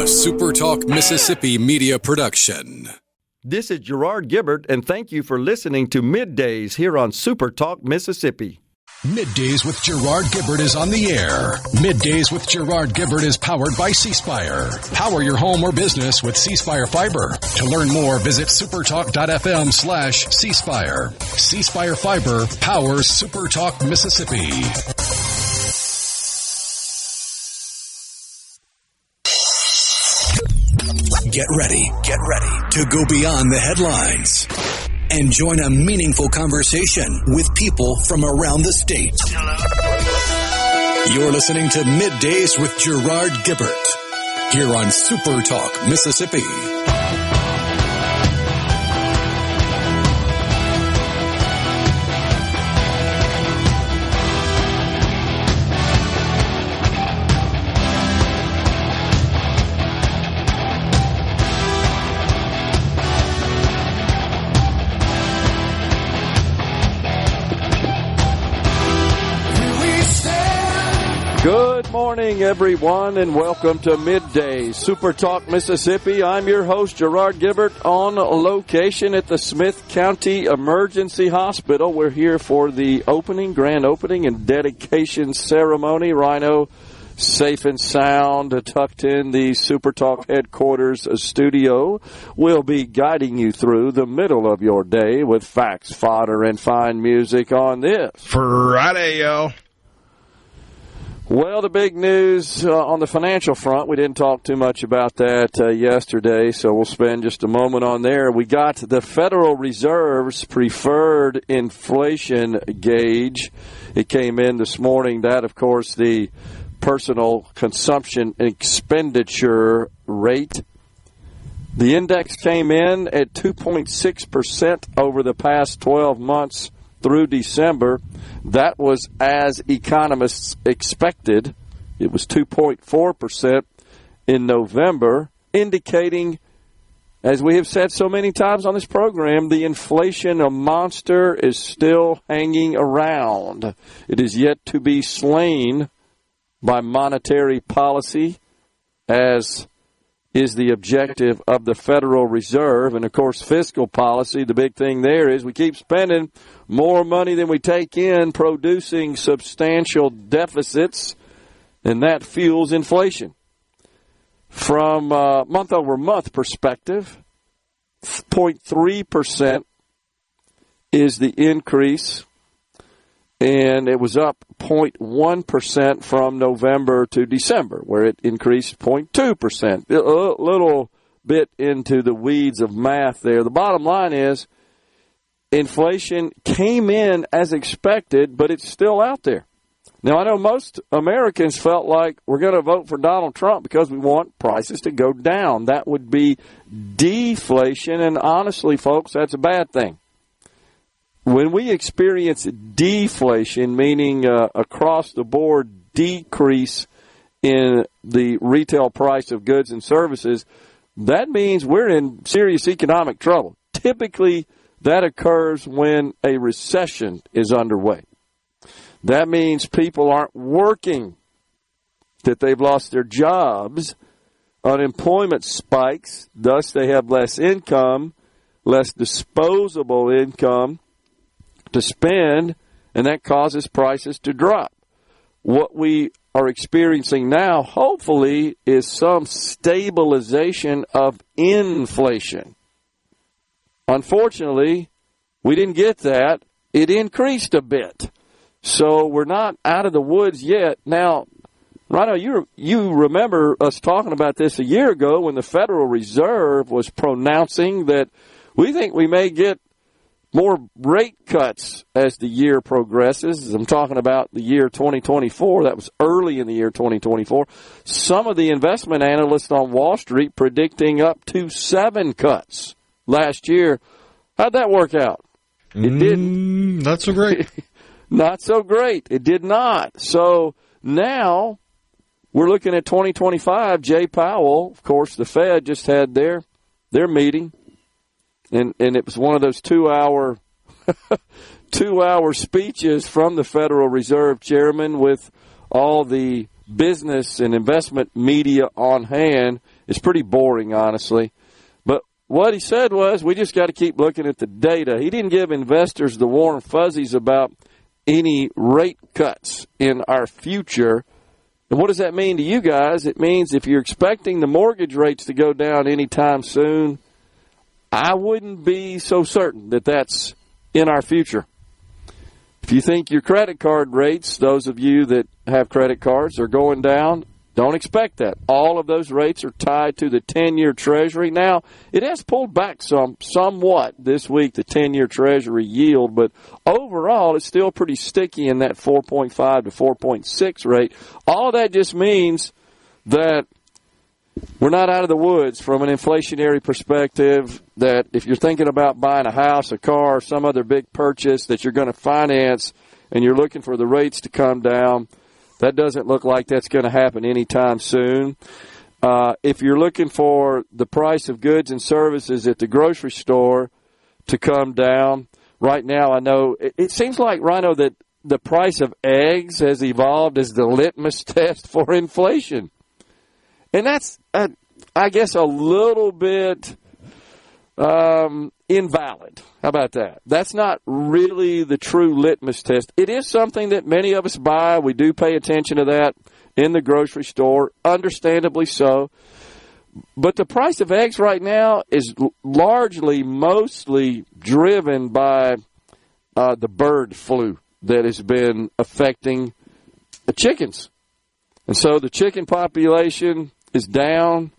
SuperTalk Mississippi Media production. This is Gerard Gibert, and thank you for listening to MidDays here on SuperTalk Mississippi. MidDays with Gerard Gibert is on the air. MidDays with Gerard Gibert is powered by C-Spire. Power your home or business with C-Spire Fiber. To learn more, visit supertalk.fm/C-Spire. C-Spire Fiber powers SuperTalk Mississippi. Get ready to go beyond the headlines and join a meaningful conversation with people from around the state. You're listening to MidDays with Gerard Gibert here on SuperTalk Mississippi. Good morning, everyone, and welcome to MidDays, SuperTalk Mississippi. I'm your host, Gerard Gibert, on location at the Smith County Emergency Hospital. We're here for the grand opening and dedication ceremony. Rhino, safe and sound, tucked in the SuperTalk headquarters studio. We'll be guiding you through the middle of your day with facts, fodder, and fine music on this Friday, yo. Well, the big news on the financial front, we didn't talk too much about that yesterday, so we'll spend just a moment on there. We got the Federal Reserve's preferred inflation gauge. It came in this morning. That, of course, the personal consumption expenditure rate. The index came in at 2.6% over the past 12 months through December. That was as economists expected. It was 2.4% in November, indicating, as we have said so many times on this program, the inflation monster is still hanging around. It is yet to be slain by monetary policy, as is the objective of the Federal Reserve. And, of course, fiscal policy, the big thing there is we keep spending more money than we take in, producing substantial deficits, and that fuels inflation. From a month-over-month perspective, 0.3% is the increase, and it was up 0.1% from November to December, where it increased 0.2%. A little bit into the weeds of math there. The bottom line is inflation came in as expected, but it's still out there. Now, I know most Americans felt like we're going to vote for Donald Trump because we want prices to go down. That would be deflation, and honestly, folks, that's a bad thing. When we experience deflation, meaning across-the-board decrease in the retail price of goods and services, that means we're in serious economic trouble. Typically, that occurs when a recession is underway. That means people aren't working, that they've lost their jobs. Unemployment spikes, thus they have less income, less disposable income to spend, and that causes prices to drop. What we are experiencing now, hopefully, is some stabilization of inflation. Unfortunately, we didn't get that. It increased a bit. So we're not out of the woods yet. Now, Rhino, you remember us talking about this a year ago when the Federal Reserve was pronouncing that we think we may get more rate cuts as the year progresses. I'm talking about the year 2024. That was early in the year 2024. Some of the investment analysts on Wall Street predicting up to 7 cuts last year. How'd that work out? It didn't. Not so great. Not so great. It did not. So now we're looking at 2025. Jay Powell, of course, the Fed just had their meeting. And it was one of those 2-hour speeches from the Federal Reserve Chairman with all the business and investment media on hand. It's pretty boring, honestly. But what he said was, we just got to keep looking at the data. He didn't give investors the warm fuzzies about any rate cuts in our future. And what does that mean to you guys? It means if you're expecting the mortgage rates to go down anytime soon, I wouldn't be so certain that that's in our future. If you think your credit card rates, those of you that have credit cards, are going down, don't expect that. All of those rates are tied to the 10-year Treasury. Now, it has pulled back somewhat this week, the 10-year Treasury yield, but overall it's still pretty sticky in that 4.5 to 4.6 rate. All of that just means that we're not out of the woods from an inflationary perspective, that if you're thinking about buying a house, a car, some other big purchase that you're going to finance and you're looking for the rates to come down, that doesn't look like that's going to happen anytime soon. If you're looking for the price of goods and services at the grocery store to come down, right now I know it seems like, Rhino, that the price of eggs has evolved as the litmus test for inflation. And that's, I guess, a little bit invalid. How about that? That's not really the true litmus test. It is something that many of us buy. We do pay attention to that in the grocery store, understandably so. But the price of eggs right now is mostly driven by the bird flu that has been affecting the chickens. And so the chicken population is down,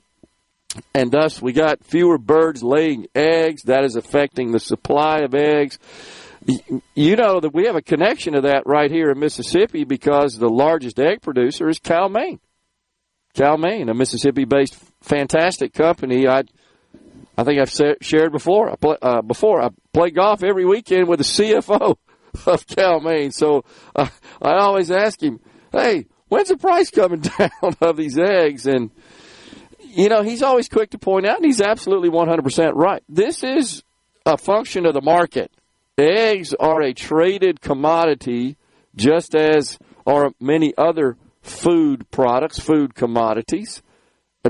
and thus we got fewer birds laying eggs. That is affecting the supply of eggs. You know that we have a connection to that right here in Mississippi because the largest egg producer is Cal-Maine. Cal-Maine, a Mississippi-based fantastic company. I think I've shared before. I play golf every weekend with the CFO of Cal-Maine. So I always ask him, hey, when's the price coming down of these eggs? And, you know, he's always quick to point out, and he's absolutely 100% right. This is a function of the market. Eggs are a traded commodity, just as are many other food products, food commodities,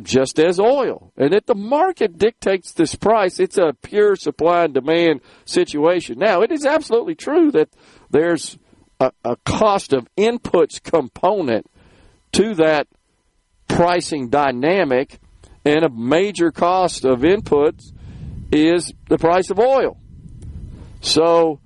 just as oil. And if the market dictates this price, it's a pure supply and demand situation. Now, it is absolutely true that there's a cost of inputs component to that pricing dynamic, and a major cost of inputs is the price of oil. So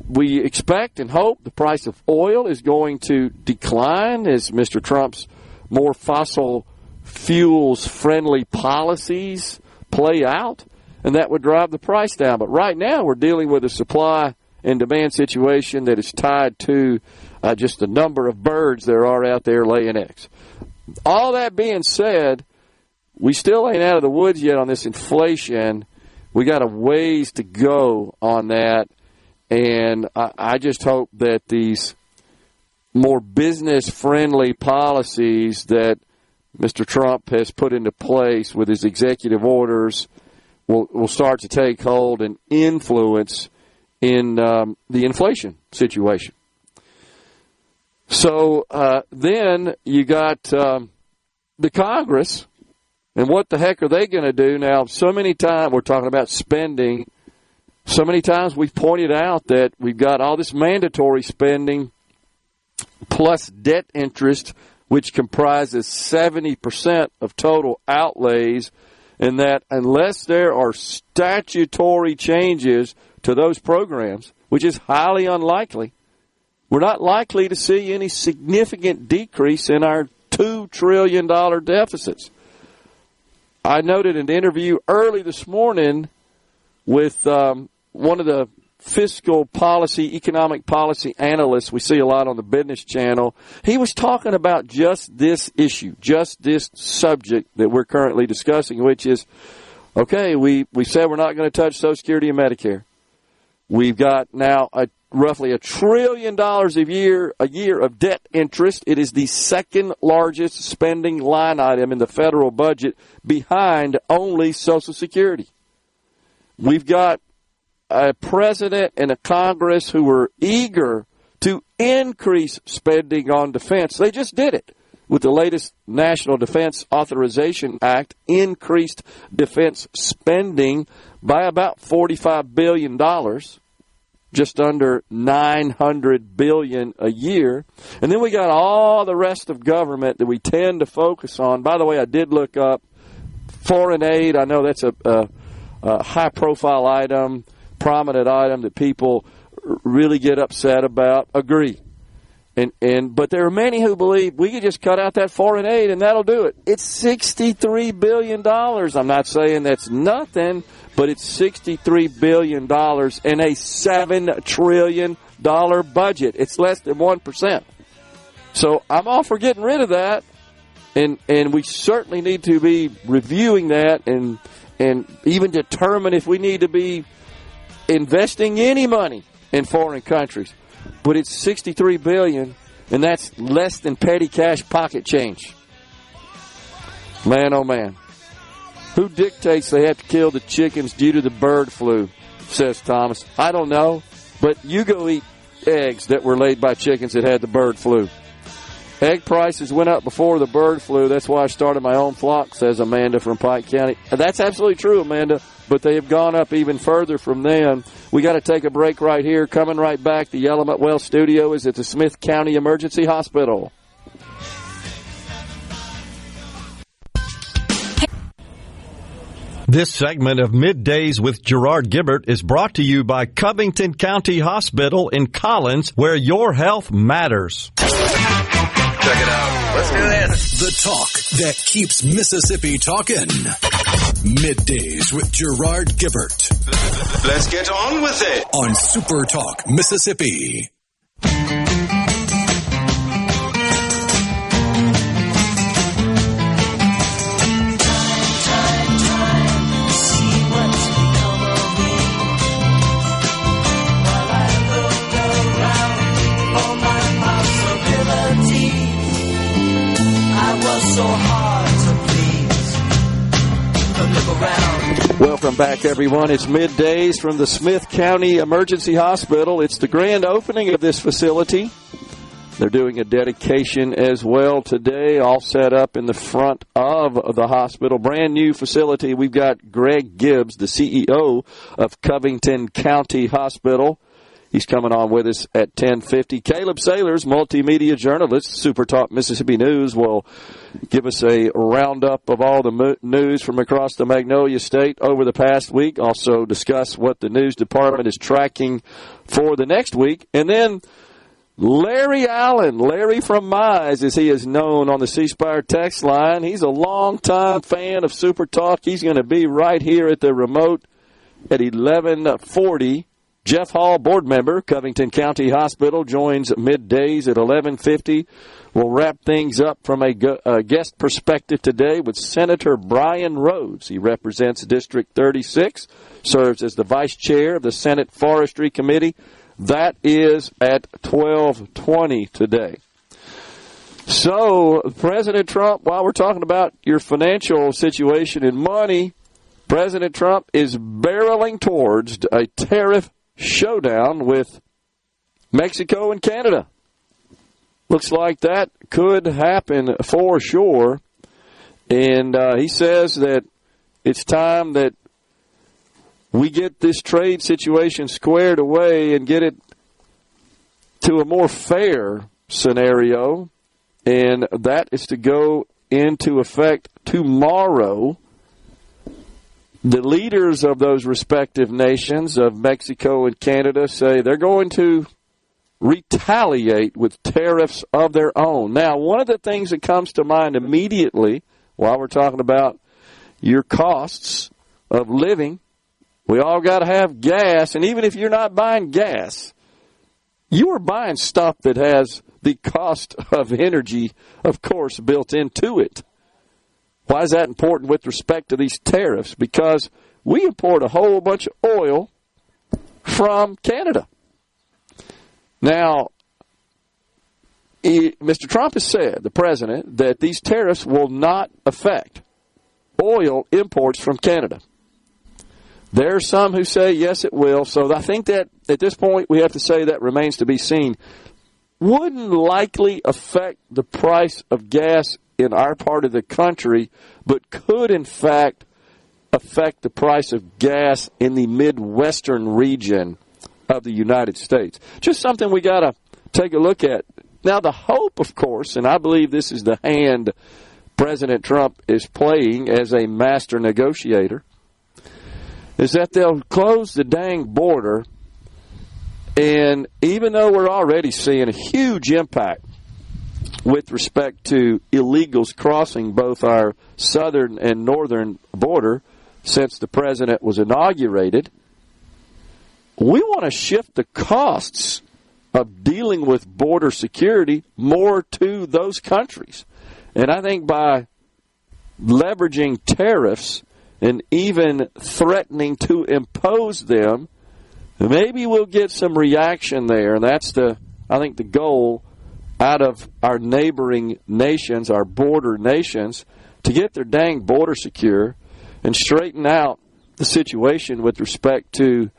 we expect and hope the price of oil is going to decline as Mr. Trump's more fossil fuels friendly policies play out, and that would drive the price down. But right now we're dealing with a supply and demand situation that is tied to just the number of birds there are out there laying eggs. All that being said, we still ain't out of the woods yet on this inflation. We got a ways to go on that, and I just hope that these more business-friendly policies that Mr. Trump has put into place with his executive orders will start to take hold and influence in the inflation situation. So then you got the Congress, and what the heck are they going to do now? So many times we're talking about spending. So many times we've pointed out that we've got all this mandatory spending plus debt interest, which comprises 70% of total outlays, and that unless there are statutory changes to those programs, which is highly unlikely, we're not likely to see any significant decrease in our $2 trillion deficits. I noted an interview early this morning with one of the fiscal policy, economic policy analysts we see a lot on the Business Channel. He was talking about just this issue, just this subject that we're currently discussing, which is, okay, we said we're not going to touch Social Security and Medicare. We've got now roughly $1 trillion a year of debt interest. It is the second largest spending line item in the federal budget, behind only Social Security. We've got a president and a Congress who were eager to increase spending on defense. They just did it. with the latest National Defense Authorization Act, increased defense spending by about $45 billion, just under $900 billion a year. And then we got all the rest of government that we tend to focus on. By the way, I did look up foreign aid. I know that's a high-profile item, prominent item that people really get upset about. Agree. But there are many who believe we could just cut out that foreign aid and that'll do it. It's $63 billion. I'm not saying that's nothing, but it's $63 billion in a $7 trillion budget. It's less than 1%. So I'm all for getting rid of that, and we certainly need to be reviewing that and even determine if we need to be investing any money in foreign countries. But it's $63 billion, and that's less than petty cash pocket change. Man, oh man. Who dictates they have to kill the chickens due to the bird flu, says Thomas. I don't know, but you go eat eggs that were laid by chickens that had the bird flu. Egg prices went up before the bird flu. That's why I started my own flock, says Amanda from Pike County. That's absolutely true, Amanda, but they have gone up even further from then. We got to take a break right here. Coming right back, the Element Well studio is at the Smith County Emergency Hospital. This segment of Middays with Gerard Gibert is brought to you by Covington County Hospital in Collins, where your health matters. Check it out. Let's do this. The talk that keeps Mississippi talking. Middays with Gerard Gibert. Let's get on with it. On SuperTalk Mississippi. So hard to please. Look around. Welcome back, everyone. It's Middays from the Smith County Emergency Hospital. It's the grand opening of this facility. They're doing a dedication as well today, all set up in the front of the hospital. Brand new facility. We've got Greg Gibbs, the CEO of Covington County Hospital. He's coming on with us at 10:50. Caleb Sailors, multimedia journalist, SuperTalk Mississippi News, will give us a roundup of all the news from across the Magnolia State over the past week. Also discuss what the news department is tracking for the next week. And then Larry Allen, Larry from Mize, as he is known on the C Spire text line. He's a longtime fan of SuperTalk. He's going to be right here at the remote at 11:40. Jeff Hall, board member, Covington County Hospital, joins Middays at 11:50. We'll wrap things up from a guest perspective today with Senator Brian Rhodes. He represents District 36, serves as the vice chair of the Senate Forestry Committee. That is at 12:20 today. So, President Trump, while we're talking about your financial situation and money, President Trump is barreling towards a tariff showdown with Mexico and Canada. Looks like that could happen for sure. And he says that it's time that we get this trade situation squared away and get it to a more fair scenario. And that is to go into effect tomorrow. The leaders of those respective nations of Mexico and Canada say they're going to retaliate with tariffs of their own. Now, one of the things that comes to mind immediately while we're talking about your costs of living, we all got to have gas. And even if you're not buying gas, you are buying stuff that has the cost of energy, of course, built into it. Why is that important with respect to these tariffs? Because we import a whole bunch of oil from Canada. Now, Mr. Trump has said, the president, that these tariffs will not affect oil imports from Canada. There are some who say, yes, it will. So I think that at this point we have to say that remains to be seen. wouldn't likely affect the price of gas in our part of the country, but could in fact affect the price of gas in the Midwestern region of the United States. Just something we got to take a look at. Now, the hope, of course, and I believe this is the hand President Trump is playing as a master negotiator, is that they'll close the dang border. And even though we're already seeing a huge impact with respect to illegals crossing both our southern and northern border since the president was inaugurated, we want to shift the costs of dealing with border security more to those countries. And I think by leveraging tariffs and even threatening to impose them, maybe we'll get some reaction there. And that's I think the goal out of our neighboring nations, our border nations, to get their dang border secure and straighten out the situation with respect to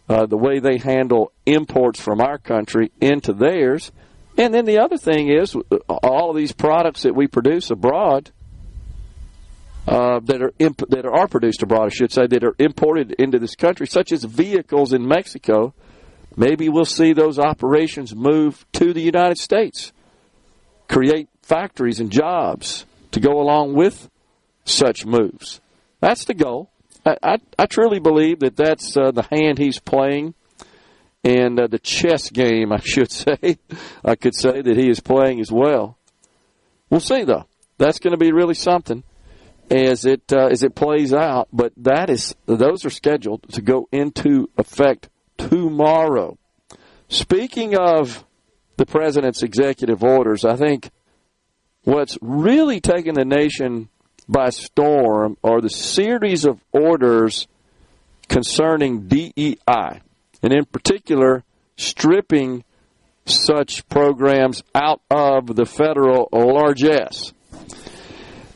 the way they handle imports from our country into theirs. And then the other thing is all of these products that we produce abroad, that are produced abroad, I should say, that are imported into this country, such as vehicles in Mexico, maybe we'll see those operations move to the United States, create factories and jobs to go along with such moves. That's the goal. I truly believe that that's the hand he's playing, and the chess game, I should say. I could say that he is playing as well. We'll see, though. That's going to be really something as it plays out. But those are scheduled to go into effect tomorrow. Speaking of the president's executive orders, I think what's really taken the nation by storm are the series of orders concerning DEI, and in particular, stripping such programs out of the federal largesse.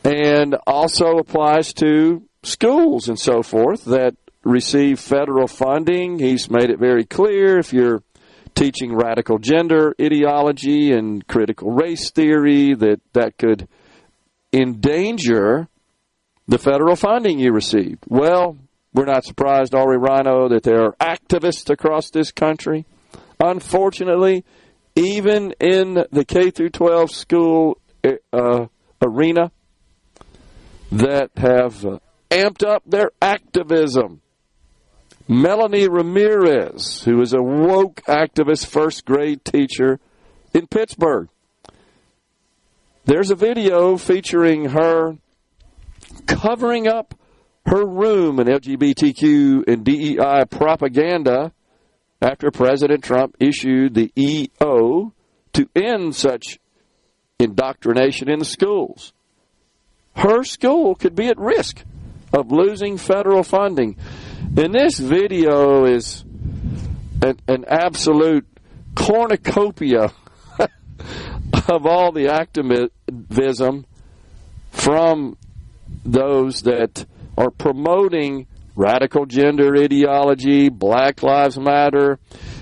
And also applies to schools and so forth that receive federal funding. He's made it very clear if you're teaching radical gender ideology and critical race theory that could endanger the federal funding you receive. Well, we're not surprised, are we, Rhino, that there are activists across this country. Unfortunately, even in the K-12 school arena, that have amped up their activism. Melanie Ramirez, who is a woke activist first grade teacher in Pittsburgh. There's a video featuring her covering up her room in LGBTQ and DEI propaganda after President Trump issued the EO to end such indoctrination in the schools. Her school could be at risk of losing federal funding. And this video is an absolute cornucopia of all the activism from those that are promoting radical gender ideology, Black Lives Matter.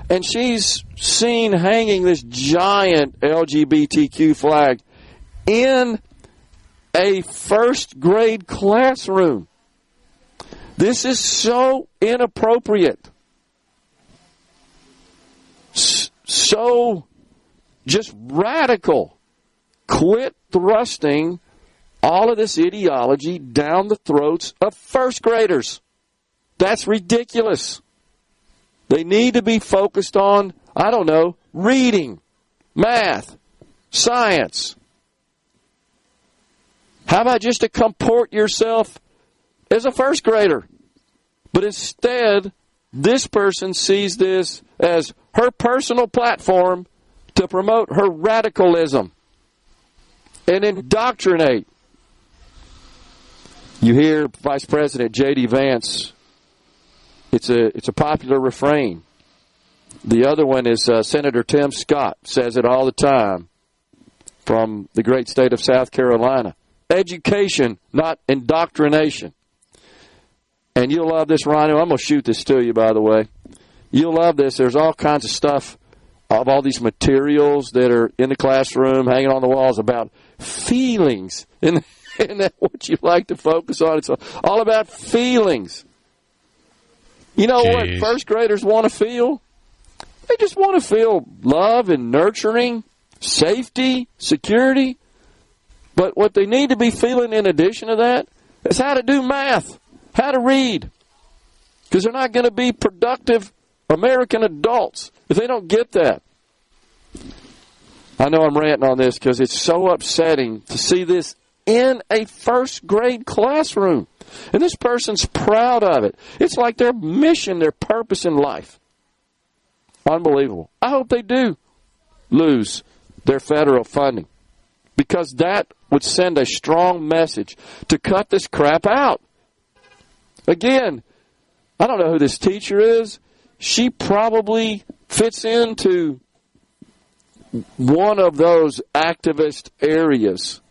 And she's seen hanging this giant LGBTQ flag in a first grade classroom. This is so inappropriate. So just radical. Quit thrusting all of this ideology down the throats of first graders. That's ridiculous. They need to be focused on, reading, math, science. How about just to comport yourself as a first grader? But instead, this person sees this as her personal platform to promote her radicalism and indoctrinate. You hear Vice President J.D. Vance. It's a popular refrain. The other one is Senator Tim Scott says it all the time from the great state of South Carolina. Education, not indoctrination. And you'll love this, Rhino. I'm going to shoot this to you, by the way. You'll love this. There's all kinds of stuff of all these materials that are in the classroom, hanging on the walls, about feelings. Isn't that what you like to focus on? It's all about feelings. You know what first graders want to feel? They just want to feel love and nurturing, safety, security. But what they need to be feeling in addition to that is how to do math, how to read. Because they're not going to be productive American adults if they don't get that. I know I'm ranting on this because it's so upsetting to see this in a first grade classroom. And this person's proud of it. It's like their mission, their purpose in life. Unbelievable. I hope they do lose their federal funding, because that would send a strong message to cut this crap out. Again, I don't know who this teacher is. She probably fits into one of those activist areas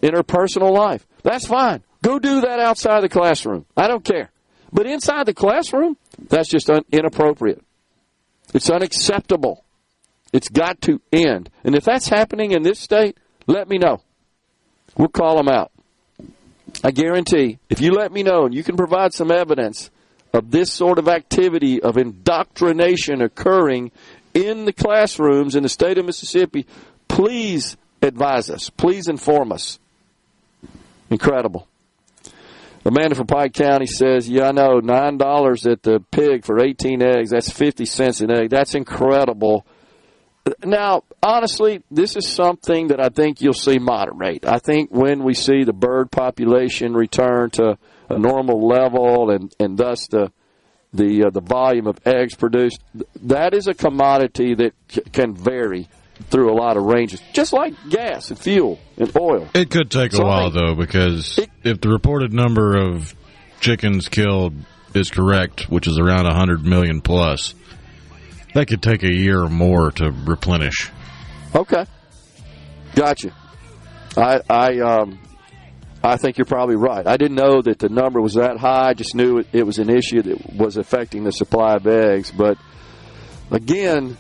in her personal life. That's fine. Go do that outside the classroom. I don't care. But inside the classroom, that's just inappropriate. It's unacceptable. It's got to end. And if that's happening in this state, let me know. We'll call them out. I guarantee, if you let me know and you can provide some evidence of this sort of activity of indoctrination occurring in the classrooms in the state of Mississippi, please advise us. Please inform us. Incredible. Amanda from Pike County says, yeah, I know, $9 at the pig for 18 eggs. That's 50 cents an egg. That's incredible. Now, honestly, this is something that I think you'll see moderate. I think when we see the bird population return to a normal level and thus the volume of eggs produced, that is a commodity that can vary through a lot of ranges, just like gas and fuel and oil. It could take a while, though, because if the reported number of chickens killed is correct, which is around 100 million plus, that could take a year or more to replenish. Okay. Gotcha. I think you're probably right. I didn't know that the number was that high. I just knew it was an issue that was affecting the supply of eggs. But, again,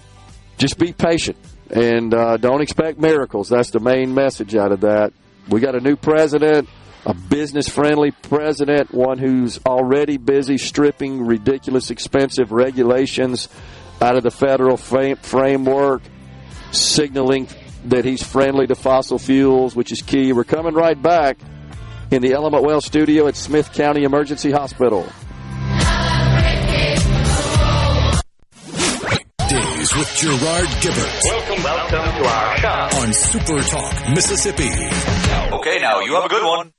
just be patient and don't expect miracles. That's the main message out of that. We got a new president, a business-friendly president, one who's already busy stripping ridiculous, expensive regulations out of the federal framework, signaling that he's friendly to fossil fuels, which is key. We're coming right back in the Element Well studio at Smith County Emergency Hospital. Days with Gerard Gibert. Welcome to our shop on SuperTalk Mississippi. Okay, now you have a good one.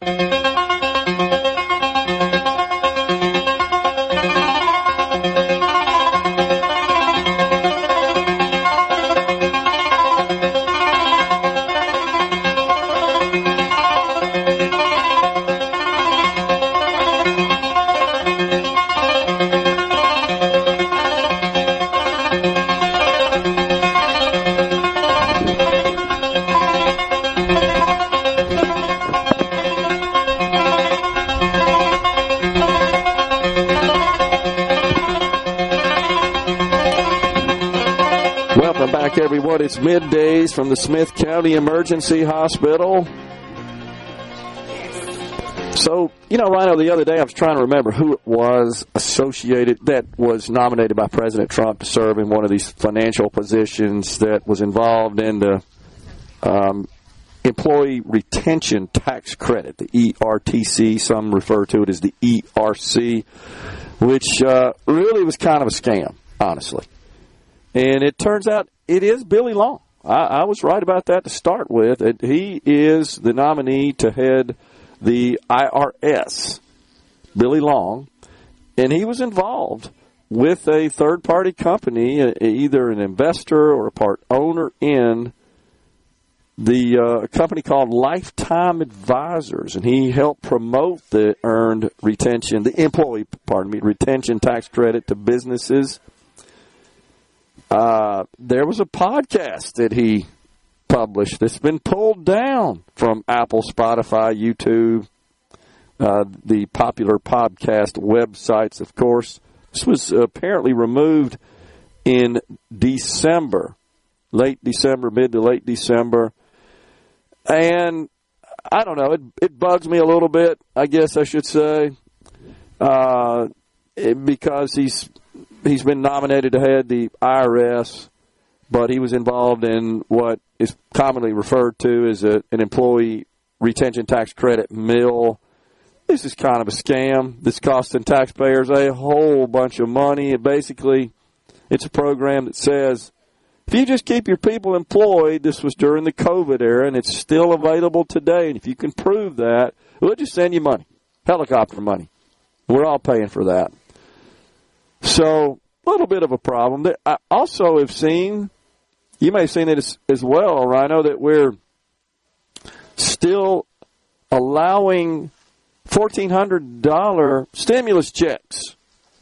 Everyone, it's middays from the Smith County Emergency Hospital. So, Rhino, the other day I was trying to remember who it was associated, that was nominated by President Trump to serve in one of these financial positions, that was involved in the Employee Retention Tax Credit, the ERTC. Some refer to it as the ERC, which really was kind of a scam, honestly. And it turns out it is Billy Long. I was right about that to start with. He is the nominee to head the IRS, Billy Long, and he was involved with a third-party company, either an investor or a part owner in the company called Lifetime Advisors, and he helped promote the employee retention tax credit to businesses. There was a podcast that he published that's been pulled down from Apple, Spotify, YouTube, the popular podcast websites, of course. This was apparently removed in December. mid to late December. And I don't know, it bugs me a little bit, I guess I should say, because he's been nominated to head the IRS, but he was involved in what is commonly referred to as an employee retention tax credit mill. This is kind of a scam. This costing taxpayers a whole bunch of money. It's a program that says, if you just keep your people employed, this was during the COVID era, and it's still available today, and if you can prove that, we'll just send you money, helicopter money. We're all paying for that. So, a little bit of a problem. I also have seen, you may have seen it as well, Rhino, that we're still allowing $1,400 stimulus checks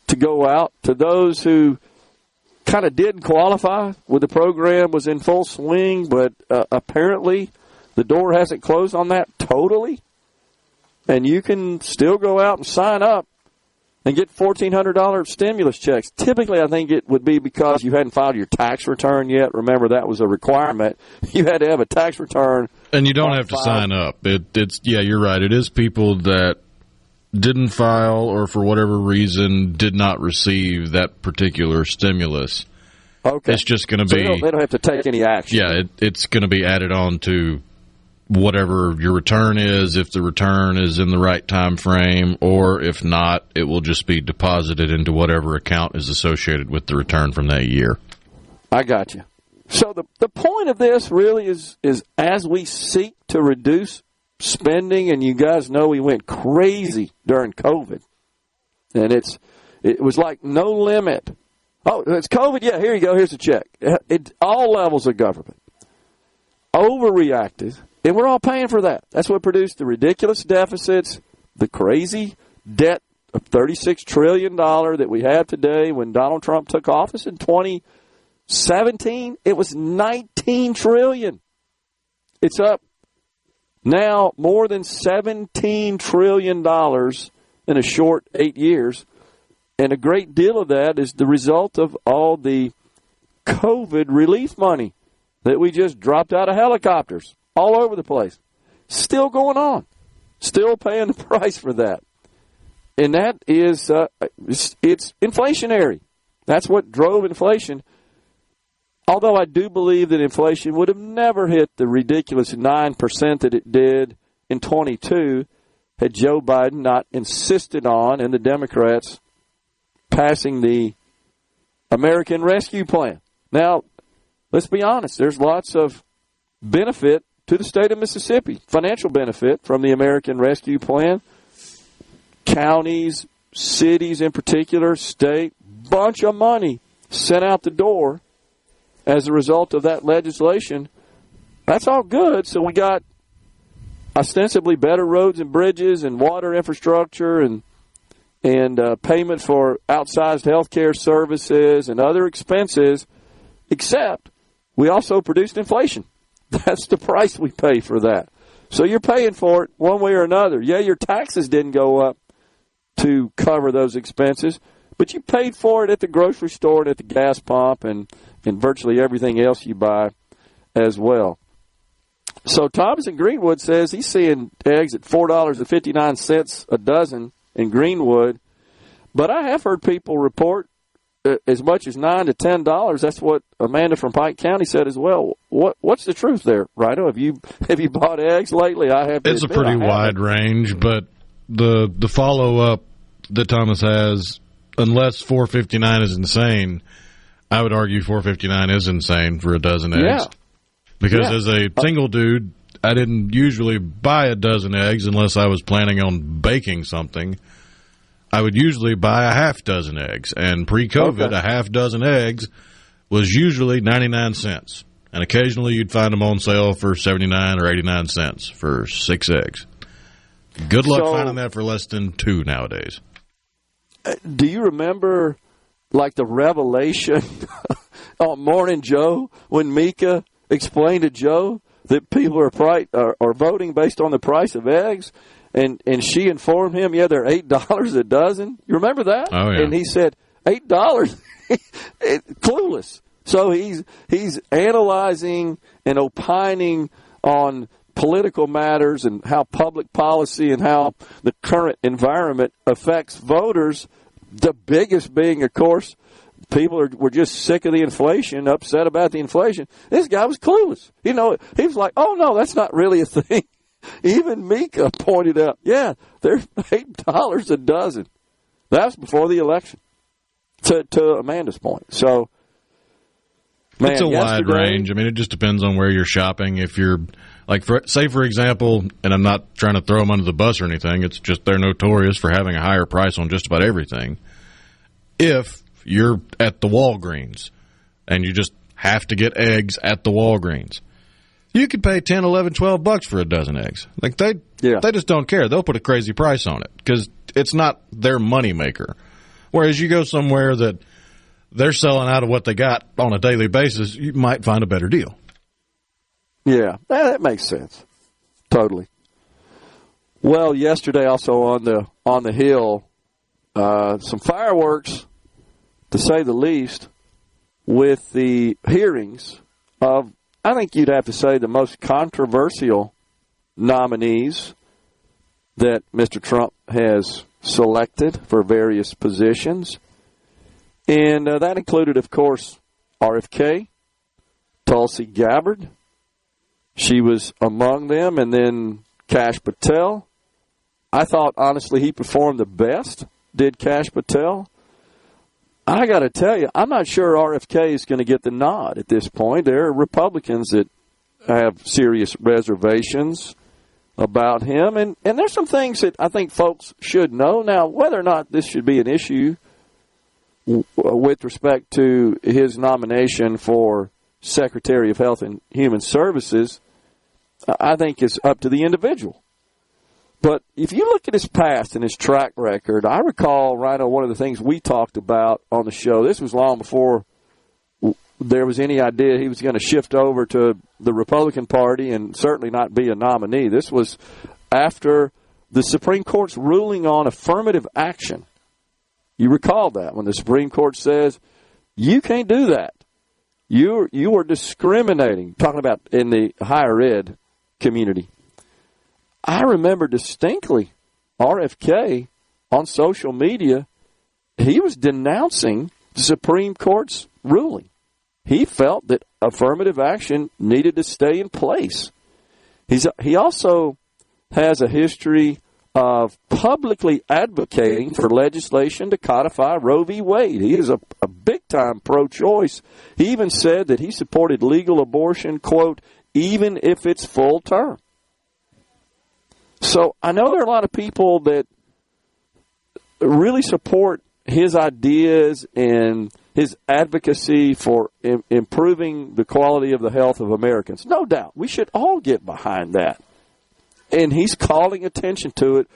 to go out to those who kind of did qualify when the program was in full swing, but apparently the door hasn't closed on that totally. And you can still go out and sign up and get $1,400 stimulus checks. Typically, I think it would be because you hadn't filed your tax return yet. Remember, that was a requirement. You had to have a tax return. And you don't have to sign up. Yeah, you're right. It is people that didn't file or for whatever reason did not receive that particular stimulus. Okay. It's just going to be... So they don't have to take any action. Yeah, it's going to be added on to whatever your return is, if the return is in the right time frame, or if not, it will just be deposited into whatever account is associated with the return from that year. I got you. So the point of this really is as we seek to reduce spending, and you guys know we went crazy during COVID, and it was like no limit. Oh, it's COVID? Yeah, here you go. Here's a check. All levels of government overreacted, and we're all paying for that. That's what produced the ridiculous deficits, the crazy debt of $36 trillion that we have today. When Donald Trump took office in 2017, it was $19 trillion. It's up now more than $17 trillion in a short 8 years. And a great deal of that is the result of all the COVID relief money that we just dropped out of helicopters all over the place. Still going on. Still paying the price for that. And that is, it's inflationary. That's what drove inflation. Although I do believe that inflation would have never hit the ridiculous 9% that it did in 22 had Joe Biden not insisted on, and the Democrats passing the American Rescue Plan. Now, let's be honest, there's lots of benefit to the state of Mississippi, financial benefit from the American Rescue Plan. Counties, cities in particular, state, bunch of money sent out the door as a result of that legislation. That's all good. So we got ostensibly better roads and bridges and water infrastructure and payment for outsized health care services and other expenses, except we also produced inflation. That's the price we pay for that. So you're paying for it one way or another. Yeah, your taxes didn't go up to cover those expenses, but you paid for it at the grocery store and at the gas pump and virtually everything else you buy as well. So Thomas in Greenwood says he's seeing eggs at $4.59 a dozen in Greenwood, but I have heard people report as much as $9 to $10. That's what Amanda from Pike County said as well. What's the truth there, Rhino? Have you bought eggs lately? I have. It's a pretty wide range, but the follow up that Thomas has, unless $4.59 is insane, I would argue $4.59 is insane for a dozen eggs. Yeah. Because as a single dude, I didn't usually buy a dozen eggs unless I was planning on baking something. I would usually buy a half dozen eggs. And pre-COVID, a half dozen eggs was usually 99 cents. And occasionally you'd find them on sale for 79 or 89 cents for 6 eggs. Good luck finding that for less than 2 nowadays. Do you remember, like, the revelation on Morning Joe when Mika explained to Joe that people are voting based on the price of eggs? And she informed him, yeah, they're $8 a dozen. You remember that? Oh, yeah. And he said, $8? Clueless. So he's analyzing and opining on political matters and how public policy and how the current environment affects voters. The biggest being, of course, people were just sick of the inflation, upset about the inflation. This guy was clueless. He was like, oh, no, that's not really a thing. Even Mika pointed out, yeah, they're $8 a dozen. That was before the election, to Amanda's point. So, man, it's a wide range. I mean, it just depends on where you're shopping. If you're, say, for example, and I'm not trying to throw them under the bus or anything, it's just they're notorious for having a higher price on just about everything. If you're at the Walgreens and you just have to get eggs at the Walgreens, you could pay $10, $11, $12 for a dozen eggs. They just don't care. They'll put a crazy price on it because it's not their moneymaker. Whereas you go somewhere that they're selling out of what they got on a daily basis, you might find a better deal. Yeah, that makes sense. Totally. Well, yesterday also on the Hill, some fireworks, to say the least, with the hearings of, I think you'd have to say, the most controversial nominees that Mr. Trump has selected for various positions. And that included, of course, RFK, Tulsi Gabbard. She was among them, and then Kash Patel. I thought, honestly, he performed the best, did Kash Patel. I got to tell you, I'm not sure RFK is going to get the nod at this point. There are Republicans that have serious reservations about him, and there's some things that I think folks should know. Now, whether or not this should be an issue with respect to his nomination for Secretary of Health and Human Services, I think is up to the individual. But if you look at his past and his track record, I recall, Rhino, one of the things we talked about on the show, this was long before there was any idea he was going to shift over to the Republican Party and certainly not be a nominee. This was after the Supreme Court's ruling on affirmative action. You recall that, when the Supreme Court says, you can't do that. You are discriminating, talking about in the higher ed community. I remember distinctly RFK on social media, he was denouncing the Supreme Court's ruling. He felt that affirmative action needed to stay in place. He also has a history of publicly advocating for legislation to codify Roe v. Wade. He is a big-time pro-choice. He even said that he supported legal abortion, quote, even if it's full term. So I know there are a lot of people that really support his ideas and his advocacy for improving the quality of the health of Americans. No doubt. We should all get behind that. And he's calling attention to it,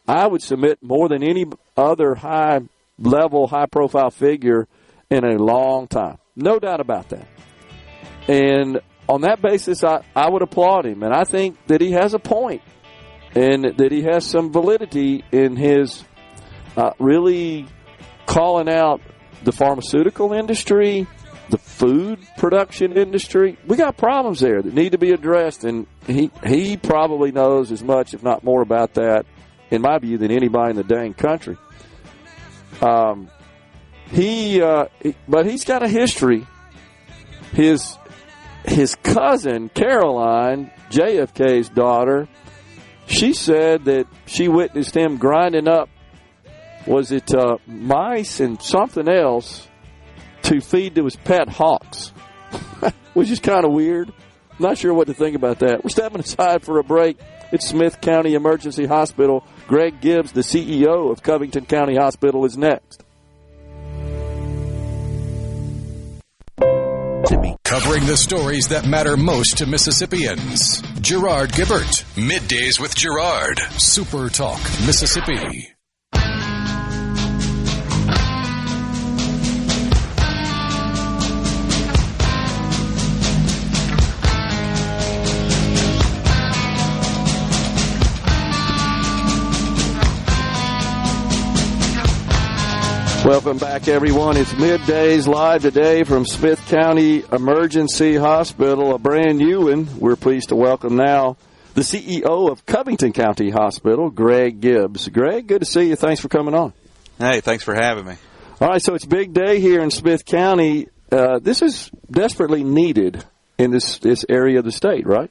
I would submit, more than any other high-level, high-profile figure in a long time. No doubt about that. And on that basis, I would applaud him. And I think that he has a point. And that he has some validity in his really calling out the pharmaceutical industry, the food production industry. We got problems there that need to be addressed, and he probably knows as much, if not more, about that, in my view, than anybody in the dang country. But he's got a history. His cousin, Caroline, JFK's daughter, she said that she witnessed him grinding up, was it mice and something else, to feed to his pet hawks, which is kind of weird. I'm not sure what to think about that. We're stepping aside for a break. It's Smith County Emergency Hospital. Greg Gibbs, the CEO of Covington County Hospital, is next. Covering the stories that matter most to Mississippians. Gerard Gibert. Middays with Gerard. SuperTalk Mississippi. Welcome back, everyone. It's Middays live today from Smith County Emergency Hospital, a brand new one. We're pleased to welcome now the CEO of Covington County Hospital, Greg Gibbs. Greg, good to see you. Thanks for coming on. Hey, thanks for having me. All right, so it's a big day here in Smith County. This is desperately needed in this area of the state, right?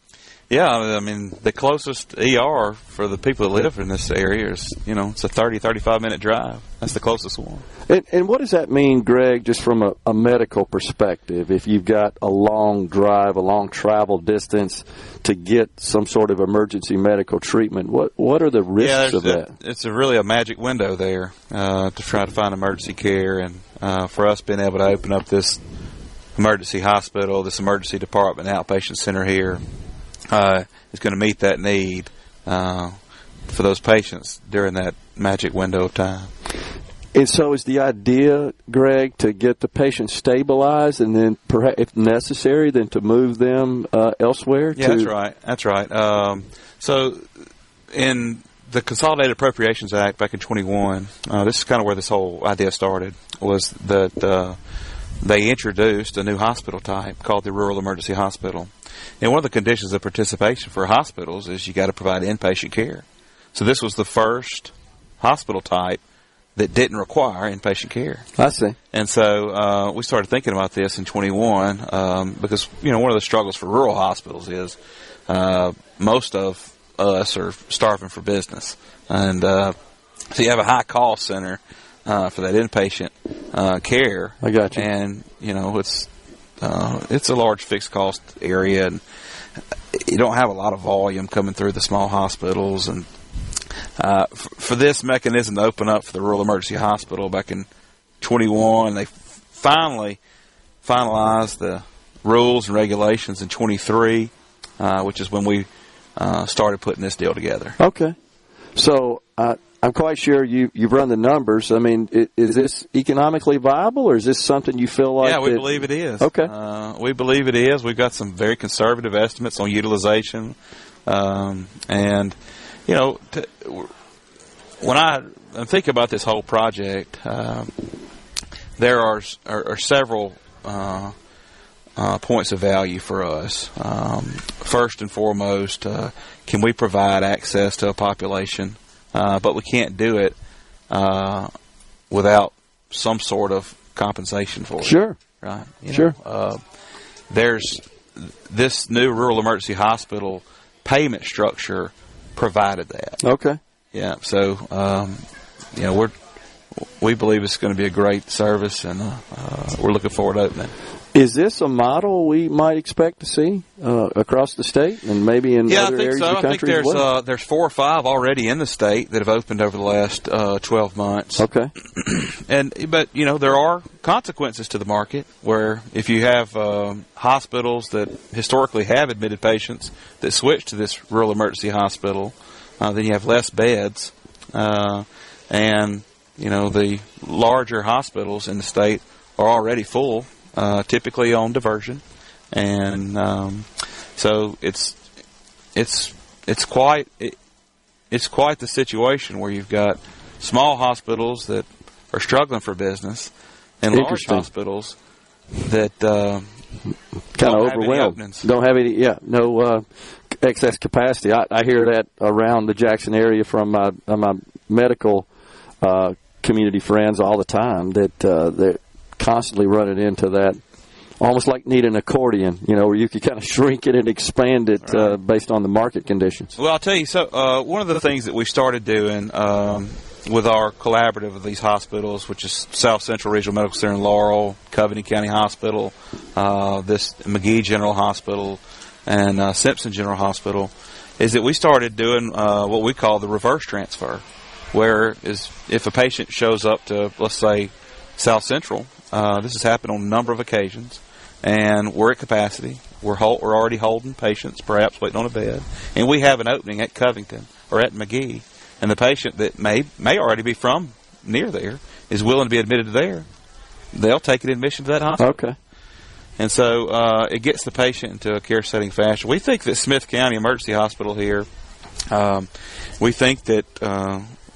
Yeah, I mean, the closest ER for the people that live in this area is, it's a 30, 35-minute drive. That's the closest one. And what does that mean, Greg, just from a medical perspective, if you've got a long drive, a long travel distance to get some sort of emergency medical treatment? What are the risks of that? It's really a magic window there to try to find emergency care. And for us being able to open up this emergency hospital, this emergency department, outpatient center here, is going to meet that need for those patients during that magic window of time. And so is the idea, Greg, to get the patient stabilized and then, perhaps, if necessary, then to move them elsewhere? Yeah, that's right. So in the Consolidated Appropriations Act back in 21, this is kind of where this whole idea started, was that they introduced a new hospital type called the Rural Emergency Hospital. And one of the conditions of participation for hospitals is you got to provide inpatient care. So this was the first hospital type that didn't require inpatient care. I see. And so we started thinking about this in 21 because, one of the struggles for rural hospitals is most of us are starving for business. And so you have a high cost center for that inpatient care. I got you. And, it's a large fixed cost area, and you don't have a lot of volume coming through the small hospitals. And for this mechanism to open up for the Rural Emergency Hospital back in 21, they finally finalized the rules and regulations in 23, which is when we started putting this deal together. Okay. So I'm quite sure you've run the numbers. I mean, is this economically viable, or is this something you feel like? Yeah, we believe it is. Okay. We believe it is. We've got some very conservative estimates on utilization. And, when I think about this whole project, there are several points of value for us. First and foremost, can we provide access to a population? But we can't do it without some sort of compensation for it. Sure. Right? Sure. There's this new rural emergency hospital payment structure provided that. Okay. Yeah. So, we believe it's going to be a great service, and we're looking forward to opening. Is this a model we might expect to see across the state and maybe in other areas of the country as well? I think there's 4 or 5 already in the state that have opened over the last 12 months. Okay. But there are consequences to the market where if you have hospitals that historically have admitted patients that switch to this rural emergency hospital, then you have less beds, and the larger hospitals in the state are already full. Typically on diversion, and so it's quite the situation where you've got small hospitals that are struggling for business and large hospitals that kind of overwhelmed, don't have any, no excess capacity. I hear that around the Jackson area from my medical community friends all the time, that they're constantly running into that, almost like need an accordion, where you could kind of shrink it and expand it based on the market conditions. Well, I'll tell you, so one of the things that we started doing with our collaborative of these hospitals, which is South Central Regional Medical Center in Laurel, Covington County Hospital, this McGee General Hospital, and Simpson General Hospital, is that we started doing what we call the reverse transfer, where if a patient shows up to, let's say, South Central, this has happened on a number of occasions, and we're at capacity. We're already holding patients, perhaps waiting on a bed, and we have an opening at Covington or at McGee, and the patient that may already be from near there is willing to be admitted to there. They'll take an admission to that hospital. Okay. And so it gets the patient into a care setting fashion. We think that Smith County Emergency Hospital here, we think that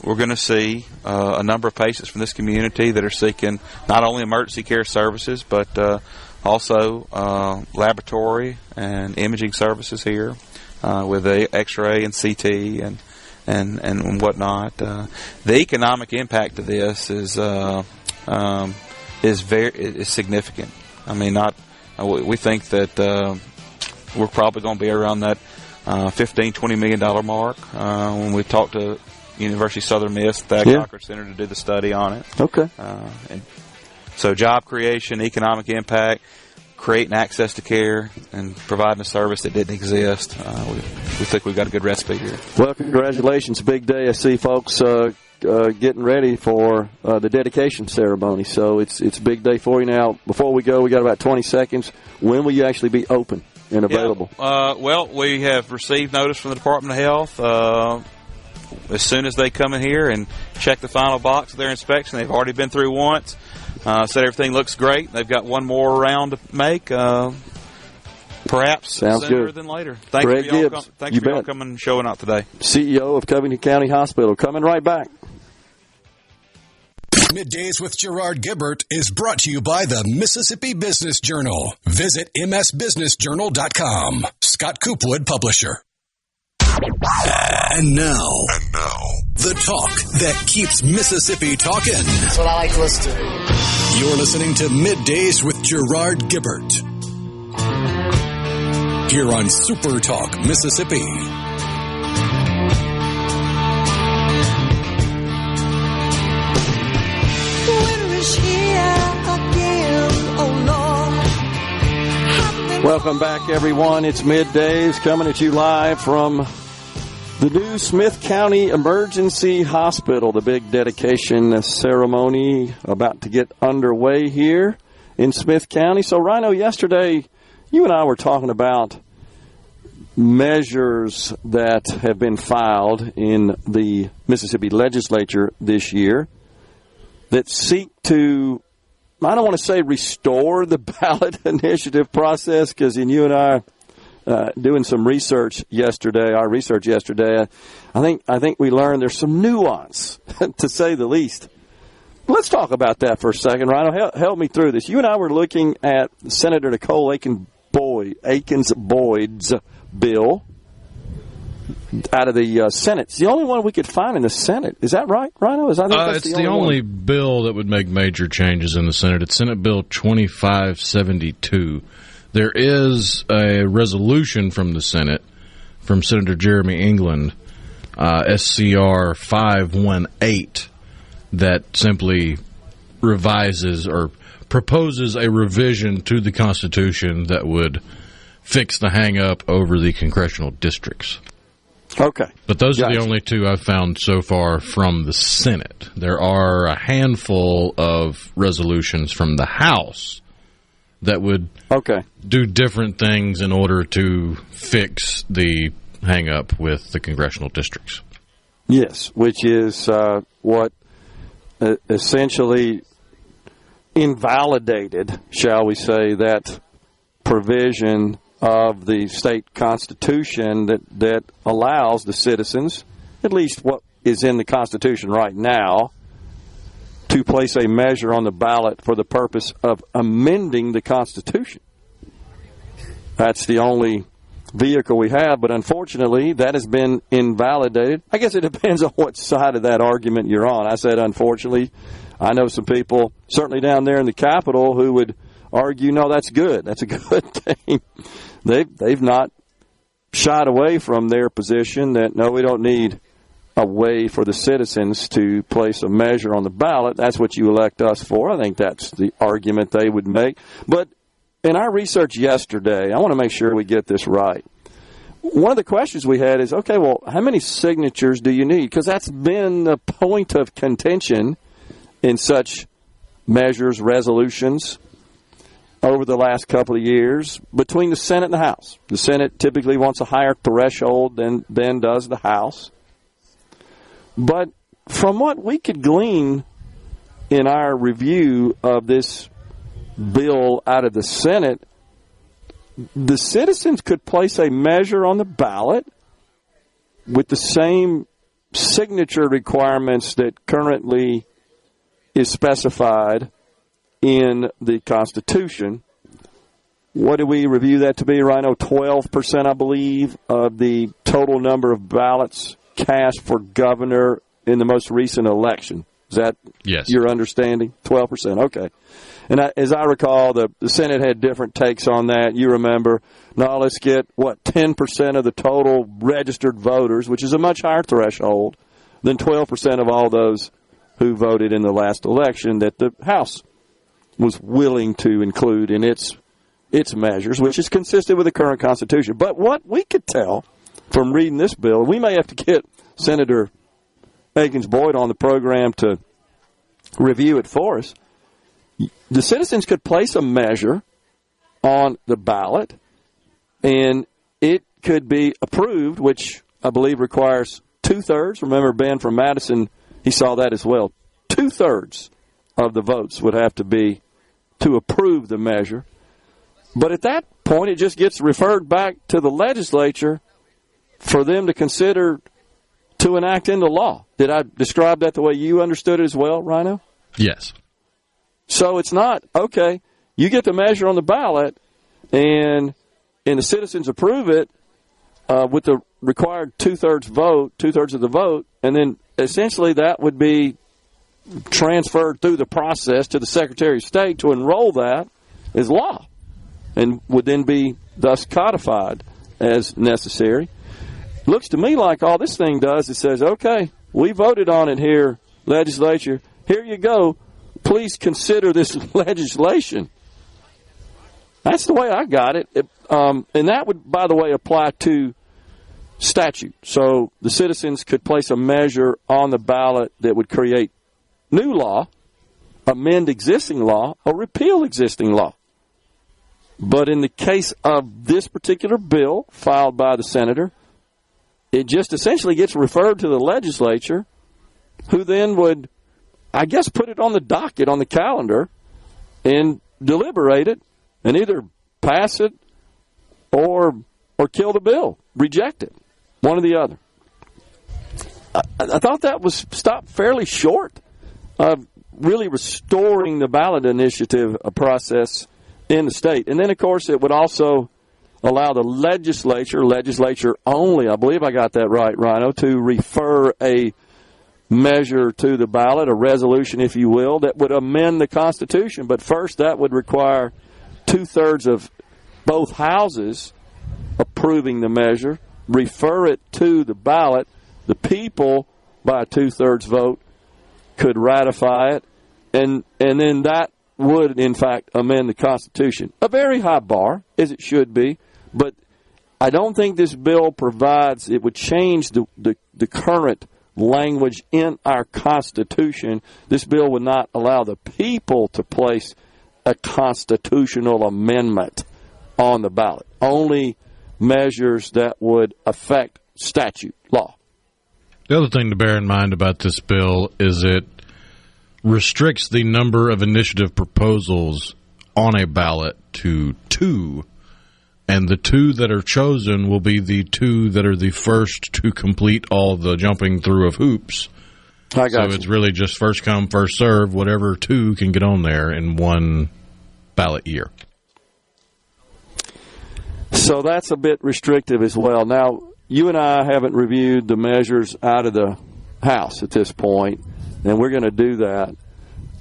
we're going to see a number of patients from this community that are seeking not only emergency care services, but also laboratory and imaging services here with the X-ray and CT and whatnot. The economic impact of this is significant. I mean, we think that we're probably going to be around that $15-20 million mark when we talk to University of Southern Miss, the Cochran Center, to do the study on it. Okay. And so job creation, economic impact, creating access to care, and providing a service that didn't exist. We think we've got a good recipe here. Well, congratulations. Big day. I see folks getting ready for the dedication ceremony. So it's a big day for you. Now, before we go, we got about 20 seconds. When will you actually be open and available? Well, we have received notice from the Department of Health. As soon as they come in here and check the final box of their inspection, they've already been through once, said everything looks great. They've got one more round to make, perhaps sooner than later. Thank Greg you Gibbs, thanks for y'all coming and showing out today. CEO of Covington County Hospital. Coming right back. Middays with Gerard Gibert is brought to you by the Mississippi Business Journal. Visit msbusinessjournal.com. Scott Coopwood, publisher. And now, the talk that keeps Mississippi talking. That's what I like to listen to. You're listening to Middays with Gerard Gibert. Here on SuperTalk Mississippi. Welcome back, everyone. It's Middays coming at you live from the new Smith County Emergency Hospital. The big dedication ceremony about to get underway here in Smith County. So, Rhino, yesterday you and I were talking about measures that have been filed in the Mississippi legislature this year that seek to, I don't want to say restore the ballot initiative process, because in you and I doing some research yesterday, I think we learned there's some nuance, to say the least. Let's talk about that for a second, Rhino. Help me through this. You and I were looking at Senator Nicole Akins-Boyd's bill out of the Senate. It's the only one we could find in the Senate. Is that right, Rhino? It's the only bill that would make major changes in the Senate. It's Senate Bill 2572. There is a resolution from the Senate, from Senator Jeremy England, SCR 518, that simply revises or proposes a revision to the Constitution that would fix the hang-up over the congressional districts. Okay. But those are the only two I've found so far from the Senate. There are a handful of resolutions from the House that would do different things in order to fix the hang-up with the congressional districts. Yes, which is what essentially invalidated, shall we say, that provision of the state constitution that allows the citizens, at least what is in the Constitution right now, to place a measure on the ballot for the purpose of amending the Constitution. That's the only vehicle we have, but unfortunately that has been invalidated. I guess it depends on what side of that argument you're on. I said unfortunately. I know some people, certainly down there in the Capitol, who would argue, no, that's good. That's a good thing. They've not shied away from their position that, no, we don't need a way for the citizens to place a measure on the ballot. That's what you elect us for. I think that's the argument they would make. But in our research yesterday, I want to make sure we get this right. One of the questions we had is, okay, well, how many signatures do you need? Because that's been the point of contention in such measures, resolutions, over the last couple of years between the Senate and the House. The Senate typically wants a higher threshold than does the House. But from what we could glean in our review of this bill out of the Senate, the citizens could place a measure on the ballot with the same signature requirements that currently is specified in the Constitution. What do we review that to be, Rhino? 12%, I believe, of the total number of ballots cast for governor in the most recent election. Is that your understanding? 12%, okay. And as I recall, the Senate had different takes on that. You remember, no, let's get, 10% of the total registered voters, which is a much higher threshold than 12% of all those who voted in the last election that the House was willing to include in its measures, which is consistent with the current Constitution. But what we could tell from reading this bill, we may have to get Senator Akins-Boyd on the program to review it for us. The citizens could place a measure on the ballot, and it could be approved, which I believe requires 2/3. Remember, Ben from Madison, he saw that as well. 2/3 of the votes would have to be to approve the measure. But at that point, it just gets referred back to the legislature for them to consider to enact into law. Did I describe that the way you understood it as well, Rhino? Yes. So it's not, okay, you get the measure on the ballot, and the citizens approve it with the required 2/3 vote, 2/3 of the vote, and then essentially that would be transferred through the process to the Secretary of State to enroll that as law, and would then be thus codified as necessary. Looks to me like all this thing does is says, okay, we voted on it here, legislature. Here you go. Please consider this legislation. That's the way I got it. And that would, by the way, apply to statute. So the citizens could place a measure on the ballot that would create new law, amend existing law, or repeal existing law. But in the case of this particular bill filed by the senator, it just essentially gets referred to the legislature, who then would, I guess, put it on the docket, on the calendar, and deliberate it, and either pass it or kill the bill, reject it, one or the other. I thought that was stopped fairly short of really restoring the ballot initiative process in the state. And then, of course, it would also allow the legislature only, I believe I got that right, Rhino, to refer a measure to the ballot, a resolution, if you will, that would amend the Constitution. But first, that would require 2/3 of both houses approving the measure, refer it to the ballot. The people, by a 2/3 vote, could ratify it, and then that would, in fact, amend the Constitution. A very high bar, as it should be, but I don't think this bill provides, it would change the current language in our Constitution. This bill would not allow the people to place a constitutional amendment on the ballot. Only measures that would affect statute law. The other thing to bear in mind about this bill is it restricts the number of initiative proposals on a ballot to 2, and the 2 that are chosen will be the 2 that are the first to complete all the jumping through of hoops. I got so it's really just first come, first serve, whatever 2 can get on there in one ballot year. So that's a bit restrictive as well. Now, you and I haven't reviewed the measures out of the House at this point, and we're going to do that.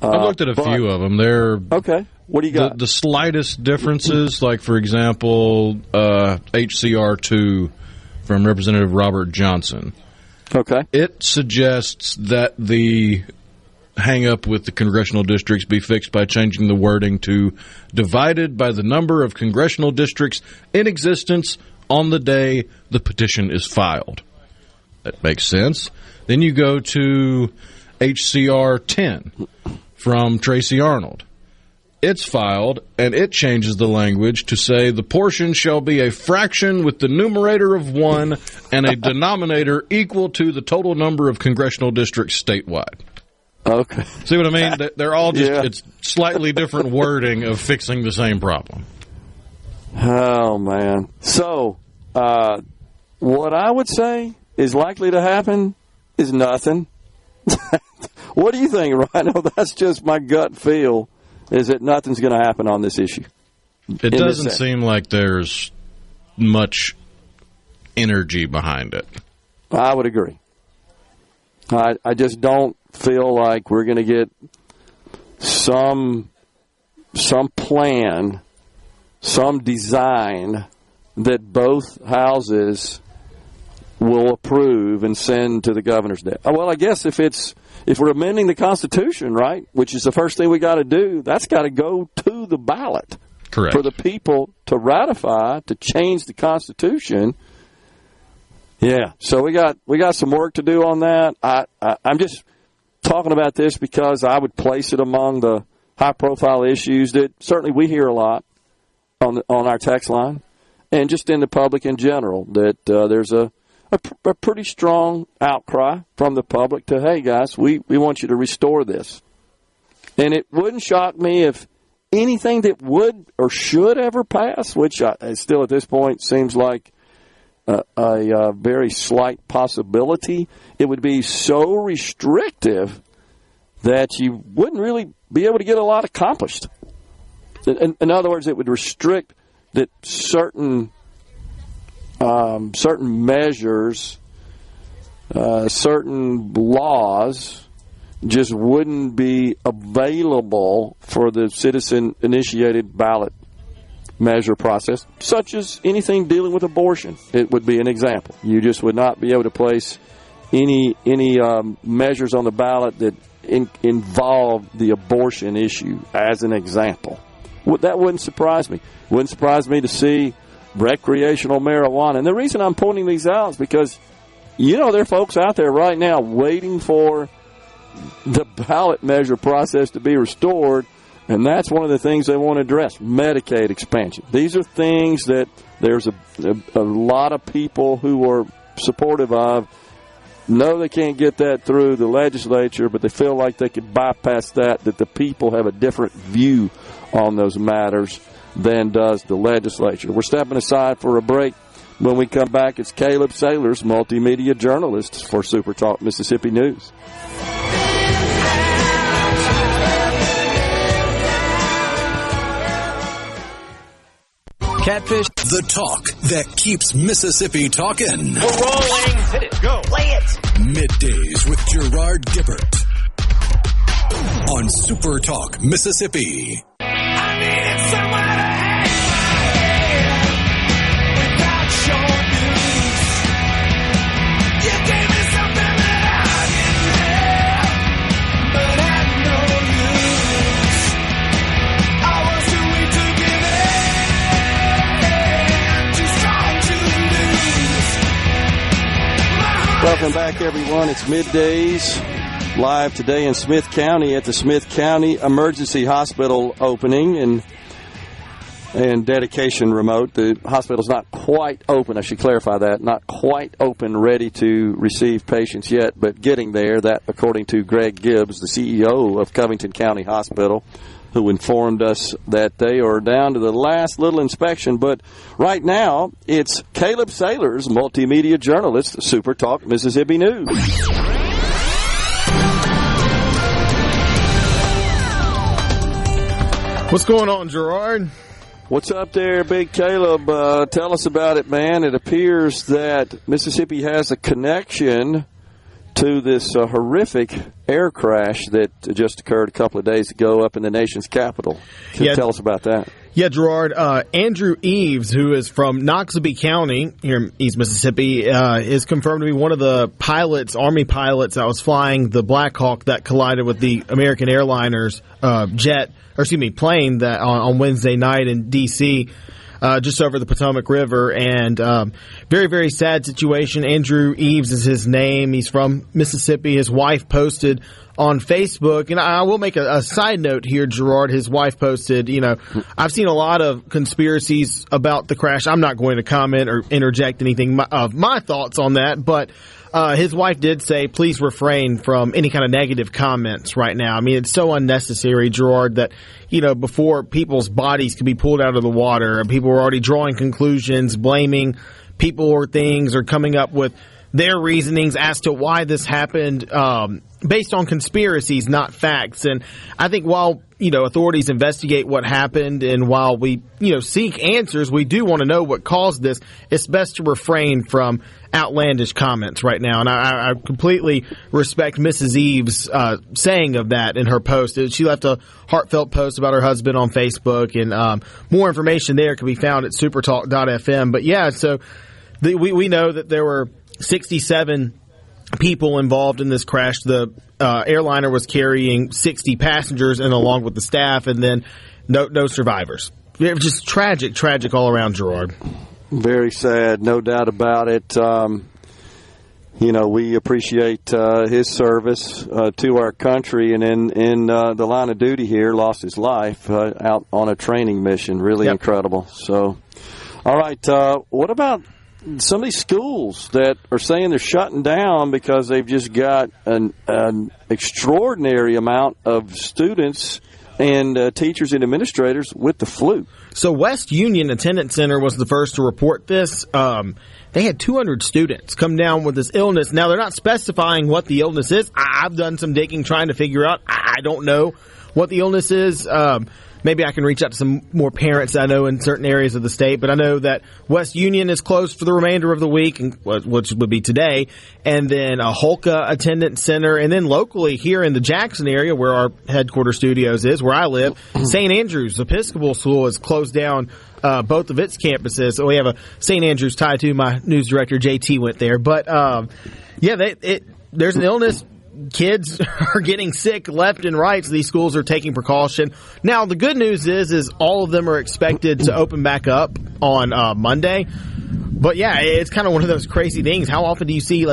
I've looked at a few of them. They're okay. What do you got? The slightest differences, like, for example, HCR 2 from Representative Robert Johnson. Okay. It suggests that the hang-up with the congressional districts be fixed by changing the wording to divided by the number of congressional districts in existence on the day the petition is filed. That makes sense. Then you go to HCR 10 from Tracy Arnold. It's filed, and it changes the language to say the portion shall be a fraction with the numerator of 1 and a denominator equal to the total number of congressional districts statewide. Okay. See what I mean? They're all just, it's slightly different wording of fixing the same problem. Oh, man. So, what I would say is likely to happen is nothing. What do you think, Rhino? That's just my gut feel, is that nothing's going to happen on this issue. It doesn't seem like there's much energy behind it. I would agree. I just don't feel like we're going to get some plan, some design that both houses will approve and send to the governor's desk. Well, I guess if we're amending the Constitution, right, which is the first thing we got to do, that's got to go to the ballot. Correct. For the people to ratify, to change the Constitution. Yeah, so we got some work to do on that. I'm just talking about this because I would place it among the high-profile issues that certainly we hear a lot on our text line, and just in the public in general, that there's a pretty strong outcry from the public to, hey, guys, we want you to restore this. And it wouldn't shock me if anything that would or should ever pass, which still at this point seems like a very slight possibility, it would be so restrictive that you wouldn't really be able to get a lot accomplished. In other words, it would restrict that certain measures, certain laws just wouldn't be available for the citizen-initiated ballot measure process, such as anything dealing with abortion. It would be an example. You just would not be able to place any measures on the ballot that involve the abortion issue, as an example. That wouldn't surprise me. Wouldn't surprise me to see recreational marijuana. And the reason I'm pointing these out is because, there are folks out there right now waiting for the ballot measure process to be restored, and that's one of the things they want to address, Medicaid expansion. These are things that there's a lot of people who are supportive of. No, they can't get that through the legislature, but they feel like they could bypass that the people have a different view on those matters than does the legislature. We're stepping aside for a break. When we come back, it's Caleb Sailors, multimedia journalist for SuperTalk Mississippi News. Catfish, the talk that keeps Mississippi talking. We're rolling. Hit it. Go. Play it. Middays with Gerard Gibert on SuperTalk Mississippi. I needed somewhere to hang my head without your news. You gave me something that I didn't have, but had no use. I was too weak to give in, too strong to lose. Welcome back, everyone. It's Middays, live today in Smith County at the Smith County Emergency Hospital opening and dedication remote. The hospital's not quite open. I should clarify that. Not quite open, ready to receive patients yet, but getting there. That, according to Greg Gibbs, the CEO of Covington County Hospital, who informed us that they are down to the last little inspection. But right now, it's Caleb Sailors, multimedia journalist, SuperTalk Mississippi News. What's going on, Gerard? What's up there, Big Caleb? Tell us about it, man. It appears that Mississippi has a connection to this horrific air crash that just occurred a couple of days ago up in the nation's capital. Can you tell us about that? Yeah, Gerard. Andrew Eves, who is from Noxubee County here in East Mississippi, is confirmed to be one of the pilots, Army pilots, that was flying the Black Hawk that collided with the American Airliners plane that on Wednesday night in D.C., just over the Potomac River. And very, very sad situation. Andrew Eves is his name. He's from Mississippi. His wife posted on Facebook, and I will make a side note here, Gerard. His wife posted, I've seen a lot of conspiracies about the crash. I'm not going to comment or interject anything of my thoughts on that, but his wife did say, please refrain from any kind of negative comments right now. I mean, it's so unnecessary, Gerard, that, before people's bodies could be pulled out of the water, people were already drawing conclusions, blaming people or things, or coming up with their reasonings as to why this happened, based on conspiracies, not facts. And I think while, authorities investigate what happened and while we, seek answers, we do want to know what caused this. It's best to refrain from outlandish comments right now. And I completely respect Mrs. Eves' saying of that in her post. She left a heartfelt post about her husband on Facebook, and more information there can be found at supertalk.fm. But yeah, so we know that there were 67 people involved in this crash. The airliner was carrying 60 passengers and along with the staff, and then no survivors. It was just tragic all around, Gerard. Very sad, no doubt about it. We appreciate his service to our country, and in the line of duty here, lost his life out on a training mission. Really incredible. So, all right, what about some of these schools that are saying they're shutting down because they've just got an extraordinary amount of students and teachers and administrators with the flu? So West Union Attendance Center was the first to report this. They had 200 students come down with this illness. Now, they're not specifying what the illness is. I've done some digging trying to figure out. I don't know what the illness is. Maybe I can reach out to some more parents I know in certain areas of the state, but I know that West Union is closed for the remainder of the week, which would be today, and then a Holka Attendance Center, and then locally here in the Jackson area where our headquarters studios is, where I live, St. Andrews Episcopal School has closed down both of its campuses. So we have a St. Andrews tie to. My news director, JT, went there. But, there's an illness. Kids are getting sick left and right, so these schools are taking precaution. Now, the good news is all of them are expected to open back up on Monday. But, yeah, it's kind of one of those crazy things. How often do you see,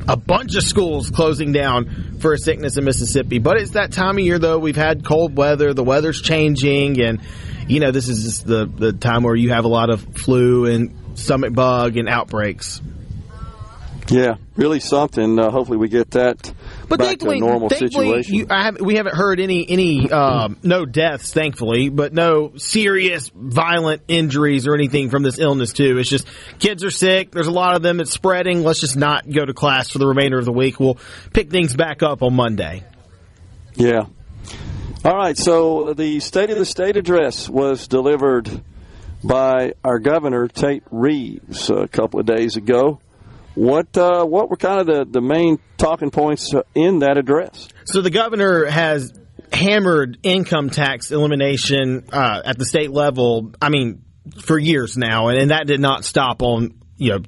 a bunch of schools closing down for a sickness in Mississippi? But it's that time of year, though. We've had cold weather. The weather's changing, and, this is just the time where you have a lot of flu and stomach bug and outbreaks. Yeah, really something. Hopefully we get that back to a normal situation. We haven't heard any no deaths, thankfully, but no serious violent injuries or anything from this illness, too. It's just kids are sick. There's a lot of them. It's spreading. Let's just not go to class for the remainder of the week. We'll pick things back up on Monday. Yeah. All right, so the State of the State address was delivered by our governor, Tate Reeves, a couple of days ago. What were kind of the main talking points in that address? So the governor has hammered income tax elimination at the state level, for years now, and that did not stop on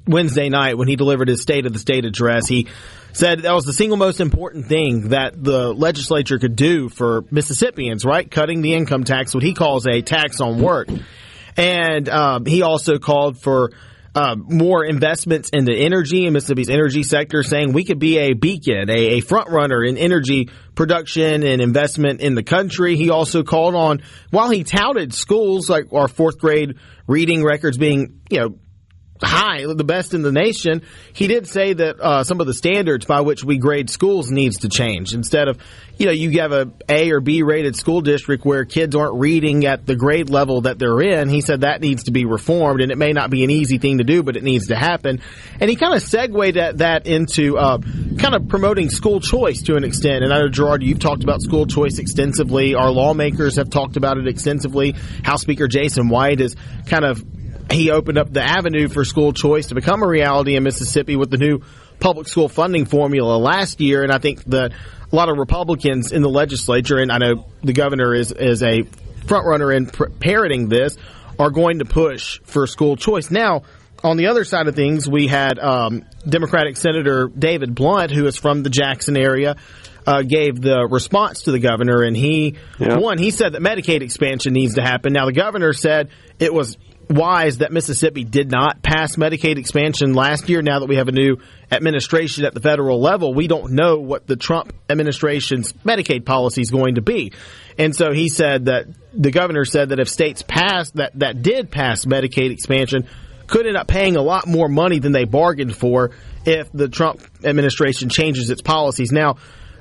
Wednesday night when he delivered his State of the State address. He said that was the single most important thing that the legislature could do for Mississippians, right? Cutting the income tax, what he calls a tax on work. And he also called for more investments into energy in Mississippi's energy sector, saying we could be a beacon, a front runner in energy production and investment in the country. He also called on, while he touted schools like our fourth grade reading records being, high, the best in the nation, he did say that some of the standards by which we grade schools needs to change. Instead of, you have a A or B rated school district where kids aren't reading at the grade level that they're in. He said that needs to be reformed, and it may not be an easy thing to do, but it needs to happen. And he kind of segued that into kind of promoting school choice to an extent. And I know, Gerard, you've talked about school choice extensively. Our lawmakers have talked about it extensively. House Speaker Jason White is he opened up the avenue for school choice to become a reality in Mississippi with the new public school funding formula last year. And I think that a lot of Republicans in the legislature, and I know the governor is a front runner in parroting this, are going to push for school choice. Now, on the other side of things, we had Democratic Senator David Blunt, who is from the Jackson area, gave the response to the governor. And he said that Medicaid expansion needs to happen. Now, the governor said it was wise that Mississippi did not pass Medicaid expansion last year. Now that we have a new administration at the federal level, we don't know what the Trump administration's Medicaid policy is going to be. And so he said that the governor said that if states that did pass Medicaid expansion could end up paying a lot more money than they bargained for if the Trump administration changes its policies. Now,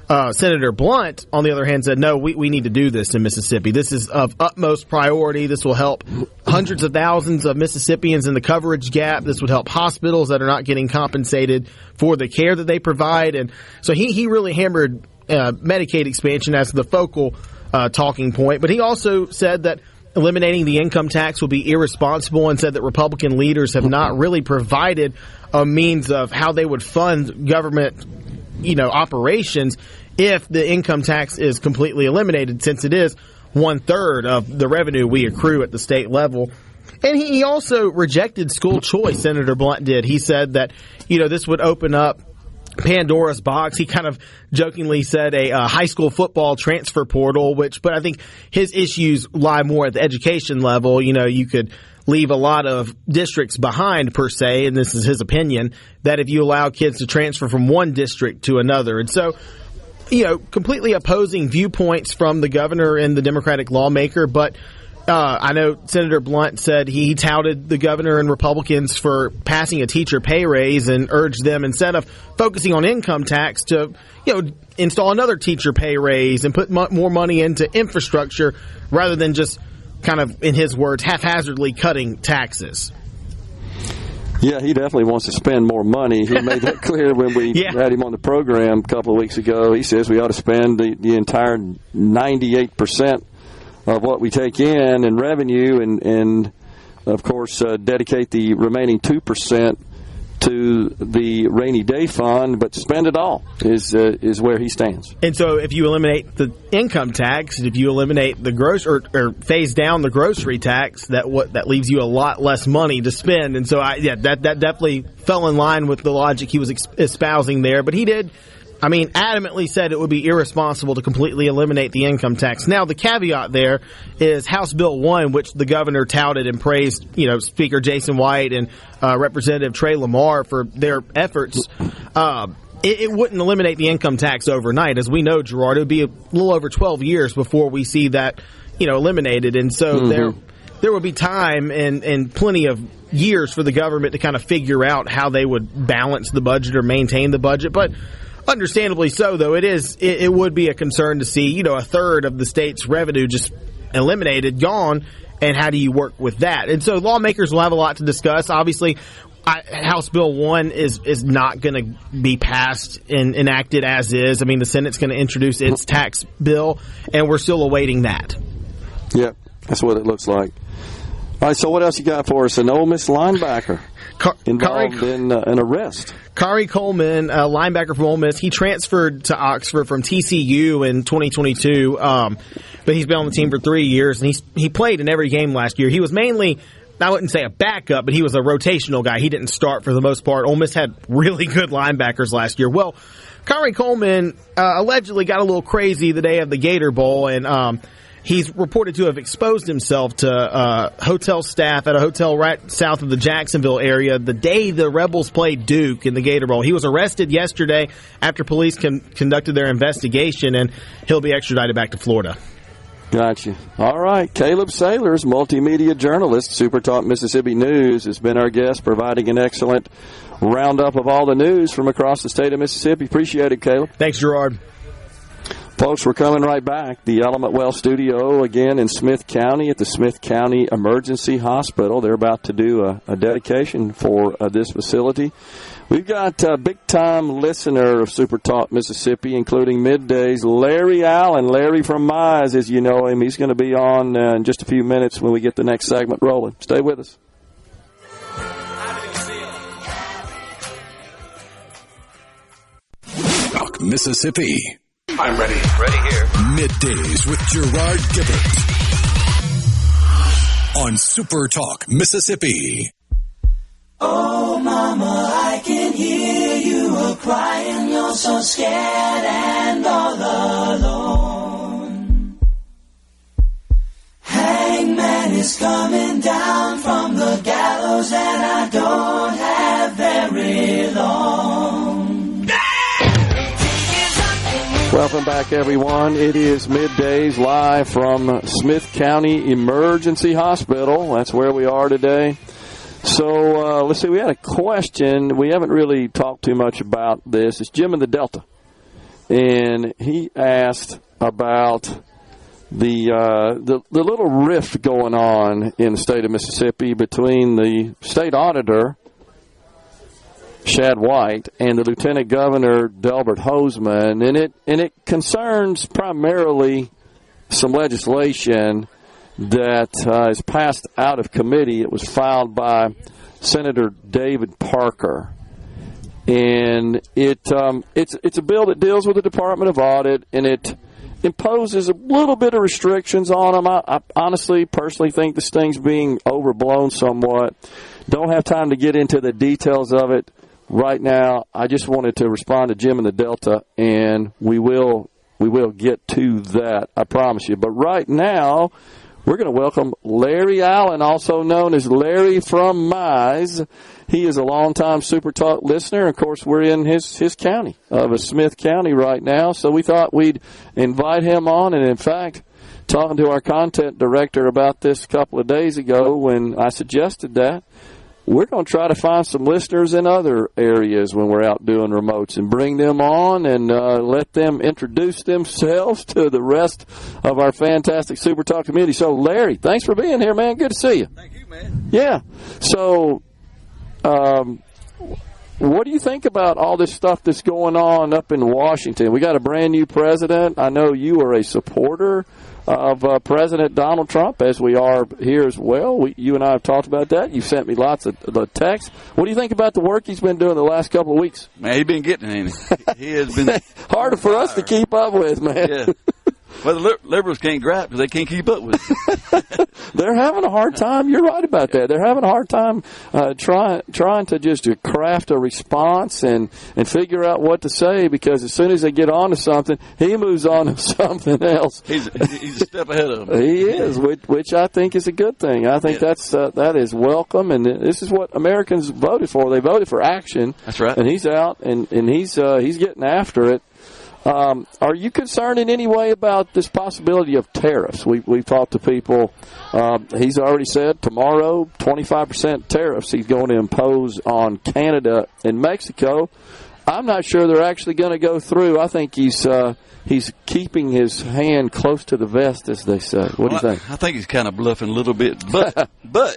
Senator Blunt, on the other hand, said, no, we need to do this in Mississippi. This is of utmost priority. This will help hundreds of thousands of Mississippians in the coverage gap. This would help hospitals that are not getting compensated for the care that they provide. And so he really hammered Medicaid expansion as the focal talking point. But he also said that eliminating the income tax will be irresponsible, and said that Republican leaders have not really provided a means of how they would fund government operations if the income tax is completely eliminated, since it is 1/3 of the revenue we accrue at the state level. And he also rejected school choice, Senator Blunt did. He said that, this would open up Pandora's box. He kind of jokingly said a high school football transfer portal, but I think his issues lie more at the education level. You could leave a lot of districts behind, per se, and this is his opinion, that if you allow kids to transfer from one district to another. And so, completely opposing viewpoints from the governor and the Democratic lawmaker, but I know Senator Blunt said he touted the governor and Republicans for passing a teacher pay raise and urged them, instead of focusing on income tax, to install another teacher pay raise and put more money into infrastructure rather than just kind of, in his words, haphazardly cutting taxes. Yeah, he definitely wants to spend more money. He made that clear when we had him on the program a couple of weeks ago. He says we ought to spend the entire 98% of what we take in revenue, and of course, dedicate the remaining 2% to the rainy day fund, but spend it all is where he stands. And so, if you eliminate the income tax, if you eliminate the or phase down the grocery tax, that leaves you a lot less money to spend. And so, that definitely fell in line with the logic he was espousing there. But he did, adamantly said it would be irresponsible to completely eliminate the income tax. Now, the caveat there is House Bill 1, which the governor touted and praised, Speaker Jason White and Representative Trey Lamar for their efforts. It wouldn't eliminate the income tax overnight. As we know, Gerard, it would be a little over 12 years before we see that, eliminated. And so there would be time and plenty of years for the government to kind of figure out how they would balance the budget or maintain the budget. But understandably so, though, it would be a concern to see, a third of the state's revenue just eliminated, gone, and how do you work with that? And so lawmakers will have a lot to discuss. Obviously, House Bill 1 is not going to be passed and enacted as is. The Senate's going to introduce its tax bill, and we're still awaiting that. Yep, that's what it looks like. All right, so what else you got for us? An Ole Miss linebacker involved in an arrest. Kari Coleman, a linebacker from Ole Miss, he transferred to Oxford from TCU in 2022, but he's been on the team for 3 years, and he played in every game last year. He was mainly, I wouldn't say a backup, but he was a rotational guy. He didn't start for the most part. Ole Miss had really good linebackers last year. Well, Kari Coleman allegedly got a little crazy the day of the Gator Bowl, and he's reported to have exposed himself to hotel staff at a hotel right south of the Jacksonville area the day the Rebels played Duke in the Gator Bowl. He was arrested yesterday after police conducted their investigation, and he'll be extradited back to Florida. Gotcha. All right. Caleb Sailors, multimedia journalist, SuperTalk Mississippi News, has been our guest, providing an excellent roundup of all the news from across the state of Mississippi. Appreciate it, Caleb. Thanks, Gerard. Folks, we're coming right back. The Element Well Studio again in Smith County at the Smith County Emergency Hospital. They're about to do a dedication for this facility. We've got a big-time listener of Super Talk Mississippi, including MidDays, Larry Allen. Larry from Mize, as you know him. He's going to be on in just a few minutes when we get the next segment rolling. Stay with us. Talk Mississippi. I'm ready. Ready here. MidDays with Gerard Gibert on Super Talk Mississippi. Oh, mama, I can hear you a-crying. You're so scared and all alone. Hangman is coming down from the gallows, and I don't have very long. Welcome back, everyone. It is MidDays live from Smith County Emergency Hospital. That's where we are today. So, let's see, we had a question. We haven't really talked too much about this. It's Jim in the Delta. and he asked about the little rift going on in the state of Mississippi between the state auditor, Shad White, and the Lieutenant Governor, Delbert Hoseman, and it concerns primarily some legislation that is passed out of committee. It was filed by Senator David Parker. And it's a bill that deals with the Department of Audit, and it imposes a little bit of restrictions on them. I honestly, personally think this thing's being overblown somewhat. Don't have time to get into the details of it right now. I just wanted to respond to Jim in the Delta, and we will get to that, I promise you. But right now, we're going to welcome Larry Allen, also known as Larry from Mize. He is a longtime SuperTalk listener. Of course, we're in his county of Smith County right now, so we thought we'd invite him on. And, in fact, talking to our content director about this a couple of days ago when I suggested that, we're going to try to find some listeners in other areas when we're out doing remotes and bring them on and let them introduce themselves to the rest of our fantastic SuperTalk community. So, Larry, thanks for being here, man. Good to see you. Thank you, man. Yeah. So, what do you think about all this stuff that's going on up in Washington? We got a brand new president. I know you are a supporter of President Donald Trump, as we are here as well. You and I have talked about that. You've sent me lots of texts. What do you think about the work he's been doing the last couple of weeks? Man, he's been getting it, ain't he? He has been harder for us to keep up with, man. Yeah. Well, the liberals can't grab because they can't keep up with it. They're having a hard time. You're right about that. They're having a hard time trying to just craft a response and figure out what to say, because as soon as they get on to something, he moves on to something else. He's a step ahead of them. He is, which I think is a good thing. I think that is welcome, and this is what Americans voted for. They voted for action. That's right. And he's out, and he's getting after it. Are you concerned in any way about this possibility of tariffs? We've talked to people. He's already said tomorrow 25% tariffs he's going to impose on Canada and Mexico. I'm not sure they're actually going to go through. I think he's keeping his hand close to the vest, as they say. What do you think? I think he's kind of bluffing a little bit. But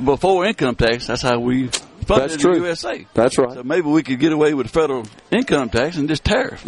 before income tax, that's how we funded That's true. the USA. That's right. So maybe we could get away with federal income tax and just tariff.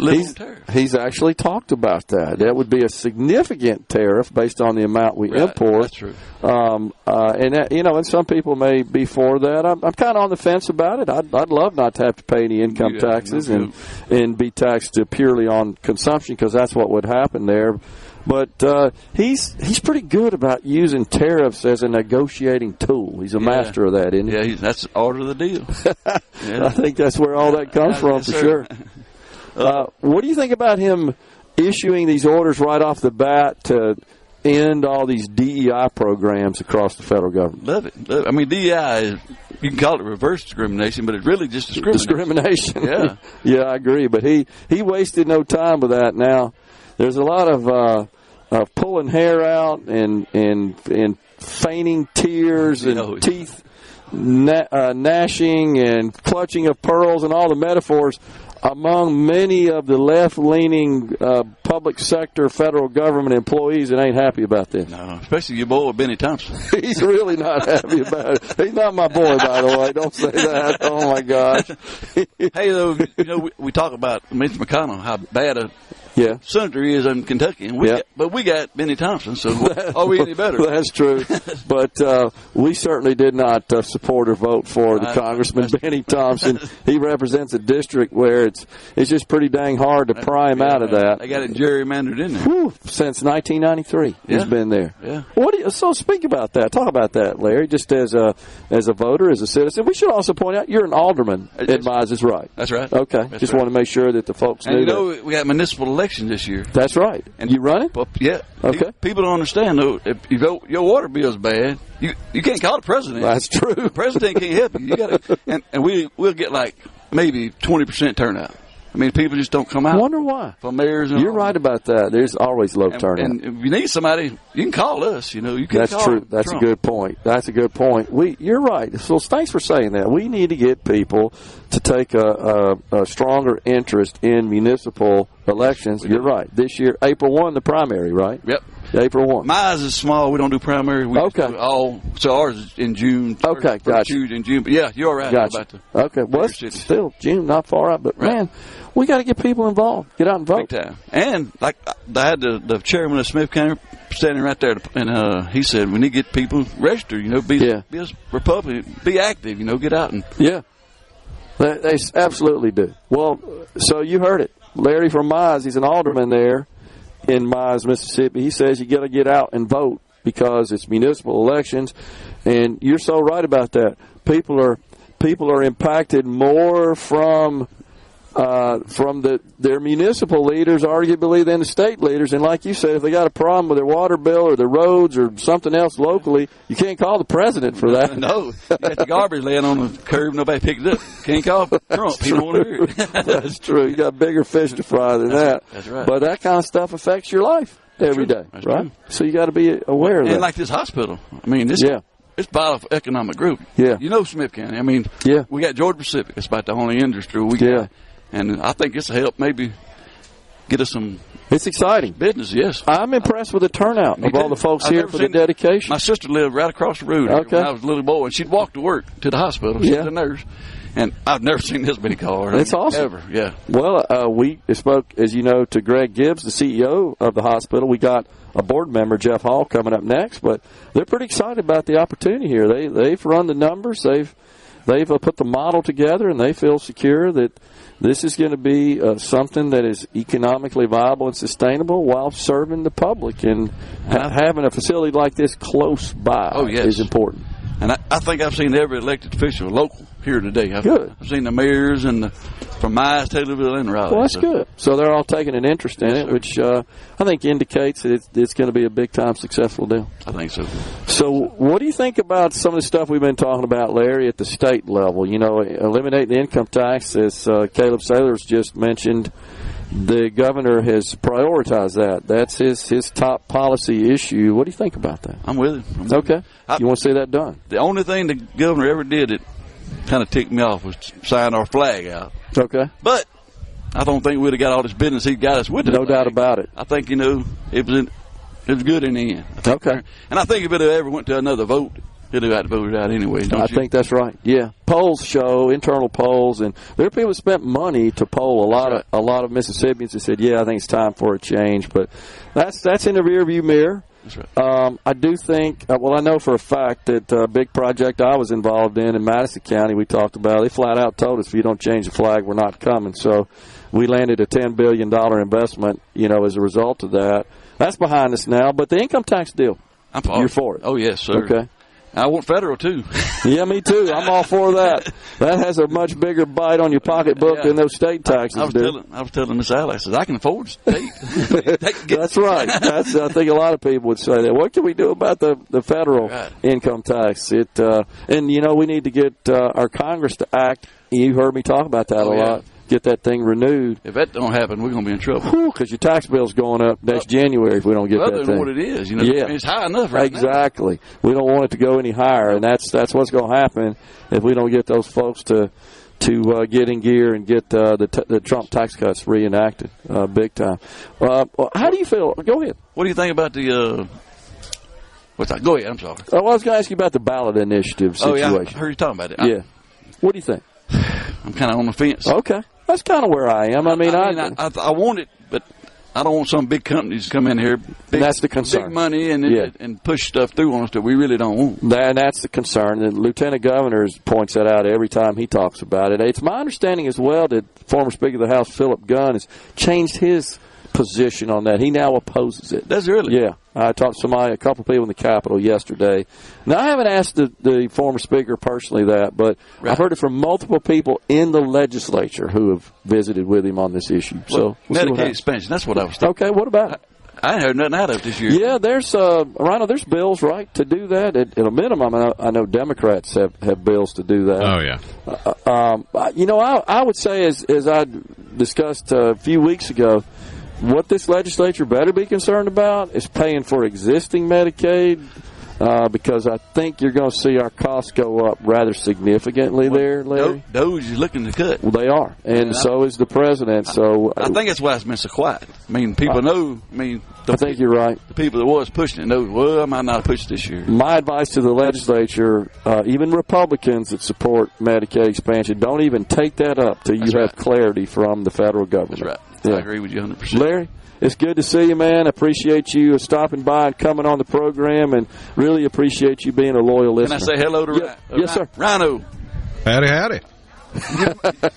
He's actually talked about that. That would be a significant tariff based on the amount we import. That's true. And that, and some people may be for that. I'm kind of on the fence about it. I'd love not to have to pay any income taxes and be taxed purely on consumption, because that's what would happen there. But he's pretty good about using tariffs as a negotiating tool. He's a master of that, isn't he? Yeah, that's the order of the deal. I think that's where all that comes from, for sure. What do you think about him issuing these orders right off the bat to end all these DEI programs across the federal government? Love it. I mean, DEI is, you can call it reverse discrimination, but it's really just discrimination. Yeah. Yeah, I agree. But he wasted no time with that. Now, there's a lot of pulling hair out and feigning tears and teeth gnashing and clutching of pearls and all the metaphors among many of the left-leaning public sector federal government employees that ain't happy about this. No, especially your boy Benny Thompson. He's really not happy about it. He's not my boy, by the way. Don't say that. Oh, my gosh. Hey, though, we talk about Mitch McConnell, how bad a senator he is in Kentucky, and but we got Benny Thompson, so are we any better? That's true. But we certainly did not support or vote for the Congressman Benny Thompson. He represents a district where it's just pretty dang hard to pry him out of that. They got it gerrymandered in there. Whew, since 1993, he's been there. Yeah. So speak about that. Talk about that, Larry. Just as a voter, as a citizen, we should also point out you're an alderman. Advises right. That's right. Okay. That's just right. want to make sure that the folks knew that. We got municipal elections this year. That's right. And you running? Yeah. Okay. People don't understand though. If your water bill's bad, you can't call the president. That's true. The president can't help you. You got to, and we'll get like maybe 20% turnout. I mean, people just don't come out. I wonder why. For mayors and You're right about that. There's always low turnout. And if you need somebody, you can call us. You can That's call true. That's Trump. a good point. That's a good point. You're right. So thanks for saying that. We need to get people to take a stronger interest in municipal elections. You're right. This year, April 1, the primary, right? Yep. April 1. Mine is small. We don't do primary. We Okay. So ours is in June. Okay, gotcha. In June. But yeah, you're right. Gotcha. Okay, well, it's still June, not far out. But, man, we got to get people involved. Get out and vote. Big time. And, like, I had the chairman of Smith County standing right there, and he said, we need to get people registered, be a Republican, be active, get out. And Yeah. They absolutely do. Well, so you heard it. Larry from Mize, he's an alderman there in Mize, Mississippi. He says you got to get out and vote because it's municipal elections, and you're so right about that. People are impacted more from their municipal leaders, arguably, than the state leaders. And like you said, if they got a problem with their water bill or their roads or something else locally, you can't call the president for that. No, you got the garbage laying on the curb, nobody picked it up. Can't call Trump. He don't want to hear it. That's true. You got bigger fish to fry than that. That's right. But that kind of stuff affects your life every day, That's right? true. So you got to be aware of that. And like this hospital, I mean, it's about an economic group. Yeah. Smith County. I mean, we got Georgia Pacific. It's about the only industry we got. And I think it's a help maybe get us some. It's exciting. Business, yes. I'm impressed with the turnout of all the folks here for the dedication. My sister lived right across the road when I was a little boy, and she'd walk to work to the hospital. She's a nurse. And I've never seen this many cars. That's awesome. Ever, yeah. Well, we spoke, as you know, to Greg Gibbs, the CEO of the hospital. We got a board member, Jeff Hall, coming up next. But they're pretty excited about the opportunity here. They've run the numbers. They've put the model together, and they feel secure that this is going to be something that is economically viable and sustainable while serving the public. And having a facility like this close by is important. And I think I've seen every elected official local here today. Good. I've seen the mayors and from Mize, Taylorville, and Raleigh. Well, that's good. So they're all taking an interest in it, which I think indicates that it's going to be a big-time successful deal. I think so. So what do you think about some of the stuff we've been talking about, Larry, at the state level? Eliminating the income tax, as Caleb Saylor's just mentioned. The governor has prioritized that. That's his top policy issue. What do you think about that? I'm with it. Okay. You want to see that done? The only thing the governor ever did that kind of ticked me off was sign our flag out. Okay. But I don't think we'd have got all this business he got us with it. No doubt about it. I think, it was good in the end. Okay. And I think if it ever went to another vote, he'd have had to vote it out anyway, don't you? I think that's right. Yeah. Polls show, internal polls, and there are people who spent money to poll a lot of Mississippians that said, I think it's time for a change. But that's in the rearview mirror. That's right. I do think, I know for a fact that a big project I was involved in Madison County, we talked about, they flat out told us if you don't change the flag, we're not coming. So we landed a $10 billion investment, as a result of that. That's behind us now. But the income tax deal, you're for it. Oh, yes, sir. Okay. I want federal, too. Yeah, me too. I'm all for that. That has a much bigger bite on your pocketbook than those state taxes do. I was telling Miss Alex, I can afford state. That's right. I think a lot of people would say that. What can we do about the federal income tax? We need to get our Congress to act. You heard me talk about that a lot. Get that thing renewed. If that don't happen, we're going to be in trouble. Because your tax bill's going up next January if we don't get that thing. Other than what it is, it's high enough right now. Exactly. We don't want it to go any higher, and that's what's going to happen if we don't get those folks to get in gear and get the Trump tax cuts reenacted big time. How do you feel? Go ahead. What do you think about the what's that? Go ahead. I'm sorry. I was going to ask you about the ballot initiative situation. Oh, yeah. I heard you talking about it. Yeah. What do you think? I'm kind of on the fence. Okay. That's kind of where I am. I want it, but I don't want some big companies to come in here. That's the concern. Big money and push stuff through on us that we really don't want. That's the concern. The Lieutenant Governor points that out every time he talks about it. It's my understanding as well that former Speaker of the House, Philip Gunn, has changed his position on that. He now opposes it. That's really? Yeah. I talked to a couple of people in the Capitol yesterday. Now, I haven't asked the former Speaker personally that, but I've heard it from multiple people in the legislature who have visited with him on this issue. So Medicaid expansion, that's what I was thinking. Okay, what about it? I ain't heard nothing out of it this year. Yeah, there's Rhino, there's bills, right, to do that. At a minimum, I know Democrats have bills to do that. Oh, yeah. I would say as I discussed a few weeks ago, what this legislature better be concerned about is paying for existing Medicaid, because I think you're going to see our costs go up rather significantly there, Larry. Doge is looking to cut. Well, they are, and so is the president. So I think that's why it's been so quiet. I mean, people know. I mean, I think you're right. The people that was pushing it know, well, I might not push this year. My advice to the legislature, even Republicans that support Medicaid expansion, don't even take that up till you have clarity from the federal government. That's right. Yeah. I agree with you 100%. Larry, it's good to see you, man. Appreciate you stopping by and coming on the program, and really appreciate you being a loyal listener. Can I say hello to Yes, sir. Rhino? Howdy.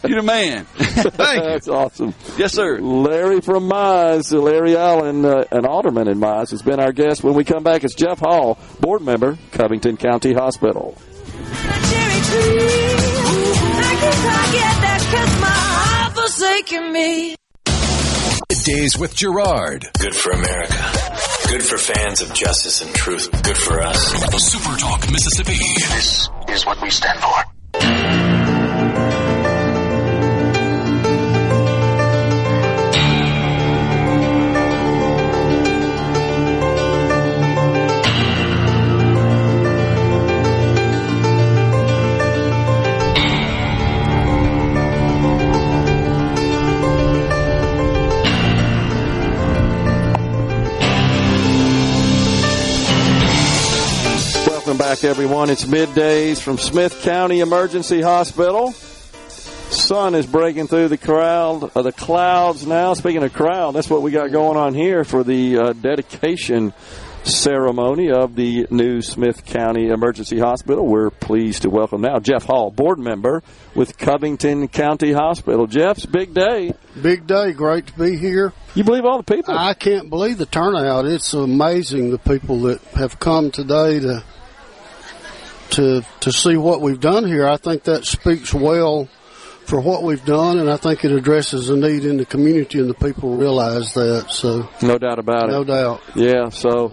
You're the man. Thank you. That's awesome. Yes, sir. Larry from Mize, Larry Allen, an alderman in Mize, has been our guest. When we come back, it's Jeff Hall, board member, Covington County Hospital. Cherry tree, I can't get that 'cause my heart forsaken me. Middays with Gerard. Good for America. Good for fans of justice and truth. Good for us. SuperTalk Mississippi. This is what we stand for. Welcome back, everyone. It's Middays from Smith County Emergency Hospital. Sun is breaking through the clouds now. Speaking of crowd, that's what we got going on here for the dedication ceremony of the new Smith County Emergency Hospital. We're pleased to welcome now Jeff Hall, board member with Covington County Hospital. Jeff's big day. Big day. Great to be here. You believe all the people? I can't believe the turnout. It's amazing, the people that have come today to see what we've done here. I think that speaks well for what we've done, and I think it addresses a need in the community, and the people realize that. So no doubt about it. No doubt. Yeah, so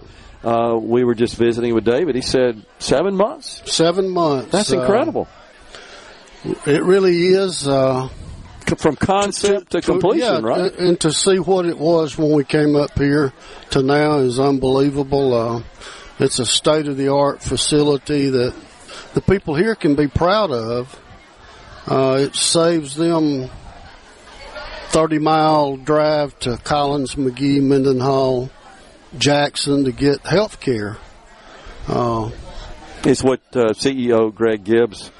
we were just visiting with David. He said 7 months. 7 months. That's incredible. It really is. From concept to completion, right? And to see what it was when we came up here to now is unbelievable. It's a state-of-the-art facility that the people here can be proud of. It saves them 30-mile drive to Collins, McGee, Mendenhall, Jackson to get health care. It's what CEO Greg Gibbs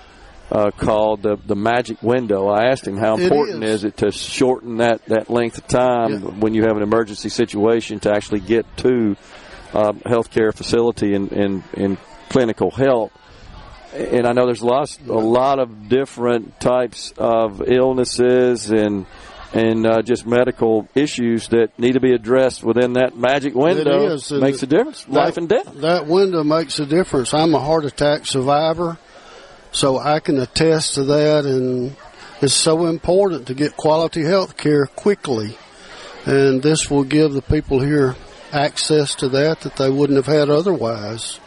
called the magic window. I asked him how important is it to shorten that length of time when you have an emergency situation to actually get to healthcare facility and clinical help. And I know there's a lot of different types of illnesses and just medical issues that need to be addressed within that magic window. It is. Makes a difference. Life and death. That window makes a difference. I'm a heart attack survivor, so I can attest to that, and it's so important to get quality health care quickly. And this will give the people here access to that they wouldn't have had otherwise.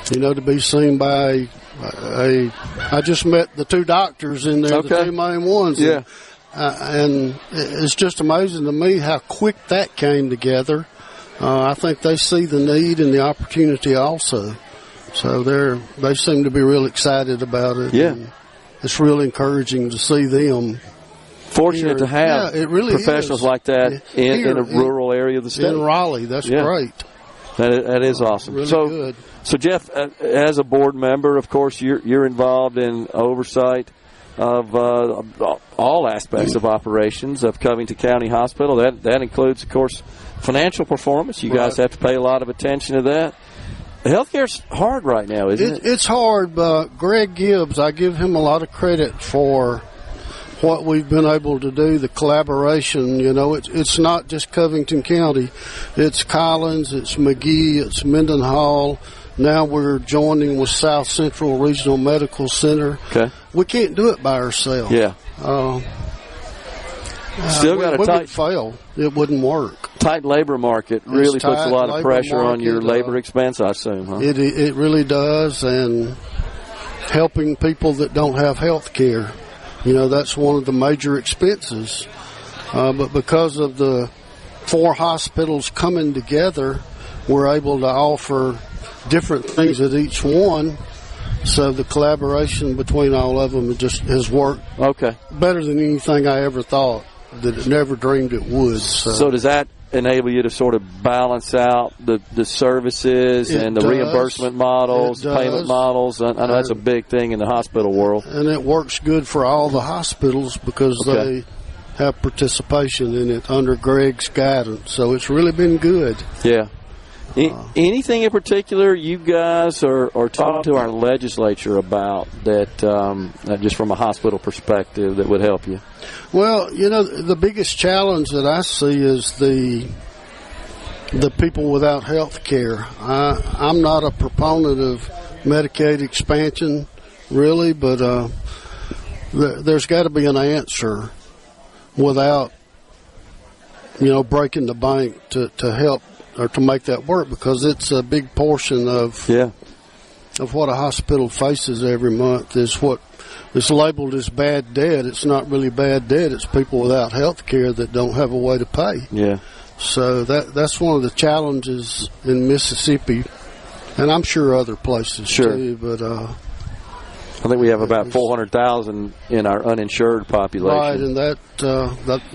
To be seen by I just met the two doctors in there, the two main ones. Yeah. And it's just amazing to me how quick that came together. I think they see the need and the opportunity also. So they seem to be real excited about it. Yeah. And it's real encouraging to see them. Fortunate to have it really professionals is. like that in a rural area of the state. In Raleigh, that's great. That is awesome. Really good. So Jeff, as a board member, of course, you're involved in oversight of all aspects of operations of Covington County Hospital. That includes, of course, financial performance. You guys have to pay a lot of attention to that. Healthcare's hard right now, isn't it? It's hard, but Greg Gibbs, I give him a lot of credit for what we've been able to do, the collaboration. It's not just Covington County. It's Collins, it's McGee, it's Mendenhall. Now we're joining with South Central Regional Medical Center. Okay. We can't do it by ourselves. Yeah. Still got we a tight would fail. It wouldn't work. Tight labor market really puts a lot of pressure on your labor expense, I assume, huh? It really does, and helping people that don't have health care. That's one of the major expenses. But because of the 4 hospitals coming together, we're able to offer different things at each one. So the collaboration between all of them just has worked better than anything I ever thought, that it never dreamed it would. So does that enable you to sort of balance out the services and the reimbursement models, payment models? I know that's a big thing in the hospital world. And it works good for all the hospitals because they have participation in it under Greg's guidance. So it's really been good. Yeah. Anything in particular you guys are talking to our legislature about that, just from a hospital perspective, that would help you? Well, the biggest challenge that I see is the people without health care. I'm not a proponent of Medicaid expansion, really, but there's got to be an answer without, breaking the bank to help or to make that work, because it's a big portion of what a hospital faces every month is what is labeled as bad debt. It's not really bad debt. It's people without health care that don't have a way to pay. Yeah. So that's one of the challenges in Mississippi, and I'm sure other places too. But I think we have about 400,000 in our uninsured population. Right, and that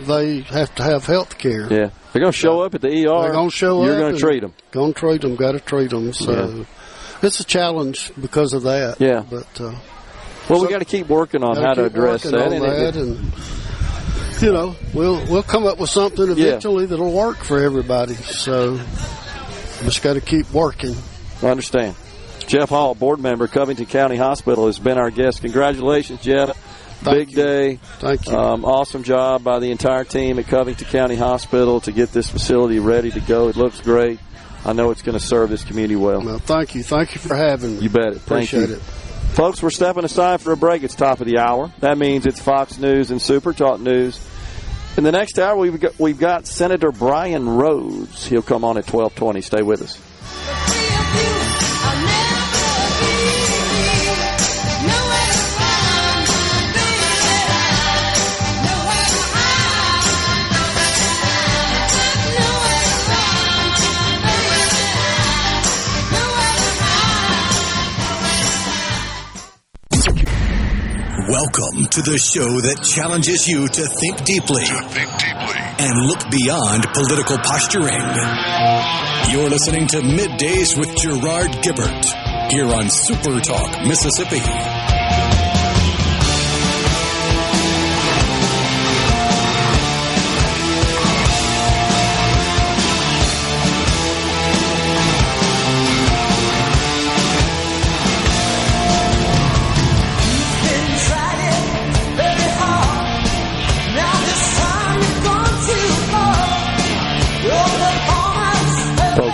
they have to have health care. Yeah. They're going to show up at the ER. They're going to show up. You're going to treat them. Going to treat them. Got to treat them. So it's a challenge because of that. Yeah. But we got to keep working on how to address that. And we'll come up with something eventually that'll work for everybody. So just got to keep working. I understand. Jeff Hall, board member, Covington County Hospital, has been our guest. Congratulations, Jeff. Big day. Thank you. Awesome job by the entire team at Covington County Hospital to get this facility ready to go. It looks great. I know it's going to serve this community well. Well, thank you. Thank you for having me. You bet it. Appreciate it. Folks, we're stepping aside for a break. It's top of the hour. That means it's Fox News and SuperTalk News. In the next hour, we've got Senator Brian Rhodes. He'll come on at 12:20. Stay with us. Welcome to the show that challenges you to think deeply and look beyond political posturing. You're listening to Middays with Gerard Gibert here on SuperTalk Mississippi.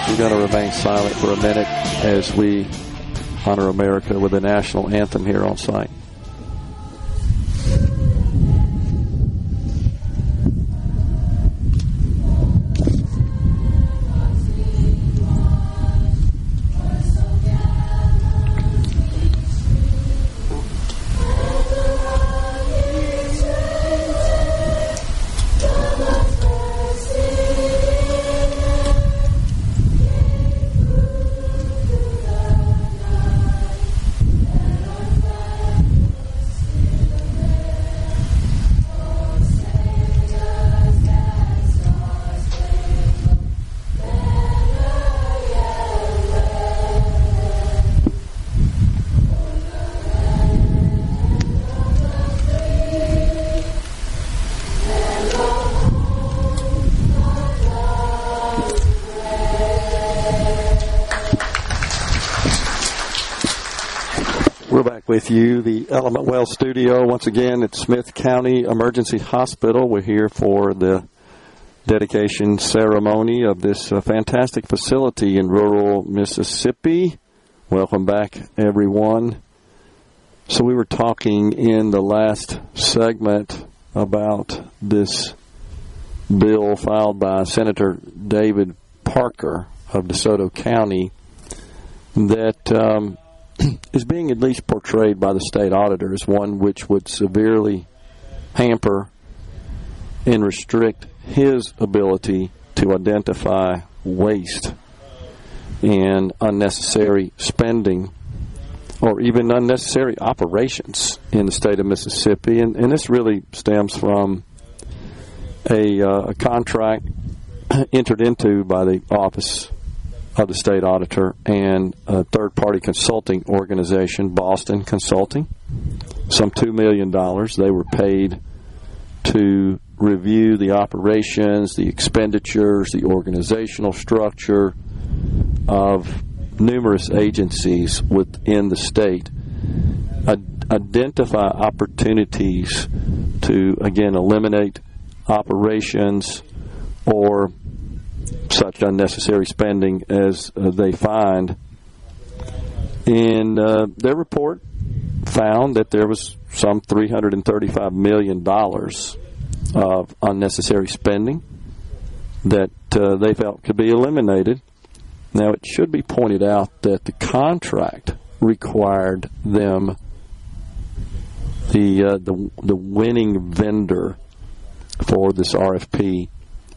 We're going to remain silent for a minute as we honor America with the national anthem here on site. With you, the Element Well Studio, once again at Smith County Emergency Hospital. We're here for the dedication ceremony of this fantastic facility in rural Mississippi. Welcome back, everyone. So we were talking in the last segment about this bill filed by Senator David Parker of DeSoto County that is being at least portrayed by the state auditor as one which would severely hamper and restrict his ability to identify waste and unnecessary spending or even unnecessary operations in the state of Mississippi. And this really stems from a contract entered into by the Office of the State Auditor and a third-party consulting organization, Boston Consulting. Some $2 million they were paid to review the operations, the expenditures, the organizational structure of numerous agencies within the state, identify opportunities to, again, eliminate operations or such unnecessary spending as they find. And their report found that there was some $335 million of unnecessary spending that they felt could be eliminated. Now, it should be pointed out that the contract required them, the winning vendor for this RFP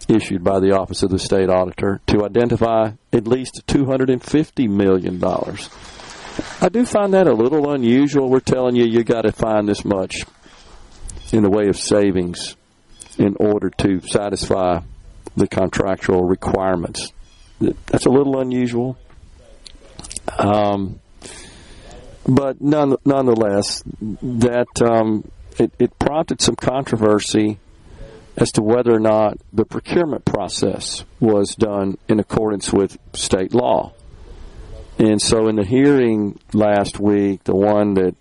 issued by the Office of the State Auditor, to identify at least $250 million. I do find that a little unusual. We're telling you got to find this much in the way of savings in order to satisfy the contractual requirements. That's a little unusual. But nonetheless, that it prompted some controversy as to whether or not the procurement process was done in accordance with state law. And so in the hearing last week, the one that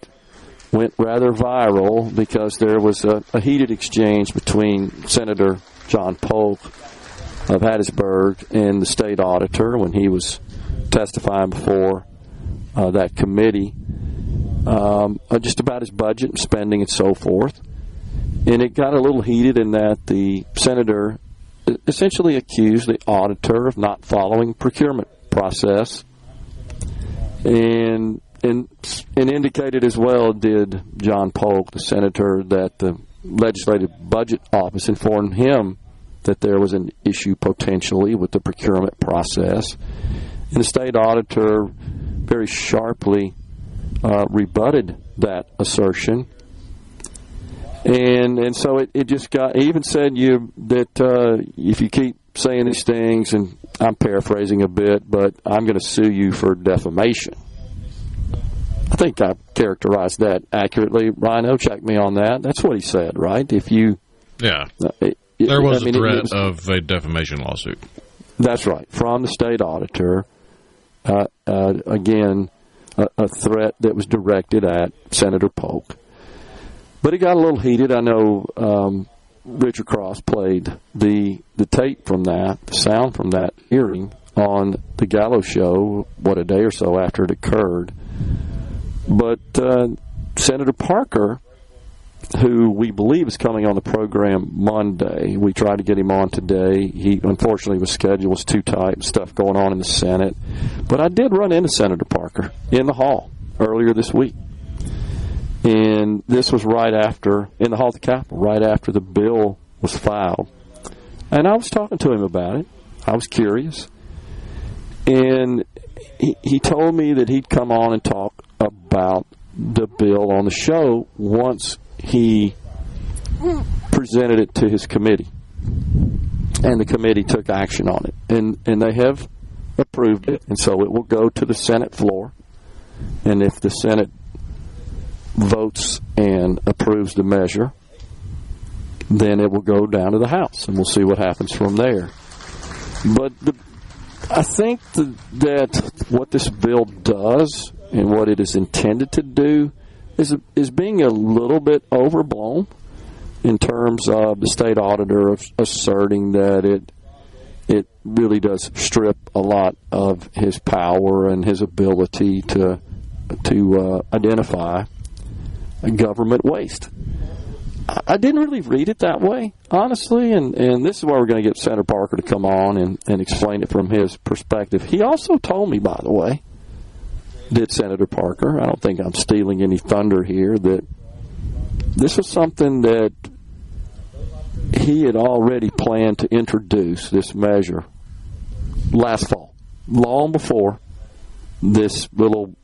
went rather viral because there was a heated exchange between Senator John Polk of Hattiesburg and the state auditor when he was testifying before that committee just about his budget and spending and so forth. And it got a little heated in that the senator essentially accused the auditor of not following procurement process, and indicated as well did John Polk, the senator, that the Legislative Budget Office informed him that there was an issue potentially with the procurement process. And the state auditor very sharply rebutted that assertion. And so it just got, he even said that if you keep saying these things, and I'm paraphrasing a bit, but I'm going to sue you for defamation. I think I characterized that accurately. Rhino, check me on that. That's what he said, right? If you... Yeah. There was a threat of a defamation lawsuit. That's right. From the state auditor. Again, a threat that was directed at Senator Polk. But it got a little heated. I know Richard Cross played the tape from that, the sound from that hearing on the Gallo show, a day or so after it occurred. But Senator Parker, who we believe is coming on the program Monday, we tried to get him on today. He unfortunately was scheduled, was too tight, stuff going on in the Senate. But I did run into Senator Parker in the hall earlier this week. And this was right after, in the hall of the Capitol, right after the bill was filed. And I was talking to him about it. I was curious. And he told me that he'd come on and talk about the bill on the show once he presented it to his committee. And the committee took action on it. And they have approved it. And so it will go to the Senate floor. And if the Senate votes and approves the measure, then it will go down to the House, and we'll see what happens from there. But I think that what this bill does and what it is intended to do is being a little bit overblown in terms of the state auditor asserting that it really does strip a lot of his power and his ability to identify government waste. I didn't really read it that way, honestly, and this is where we're going to get Senator Parker to come on and explain it from his perspective. He also told me, by the way, did Senator Parker, I don't think I'm stealing any thunder here, that this was something that he had already planned to introduce this measure last fall, long before this little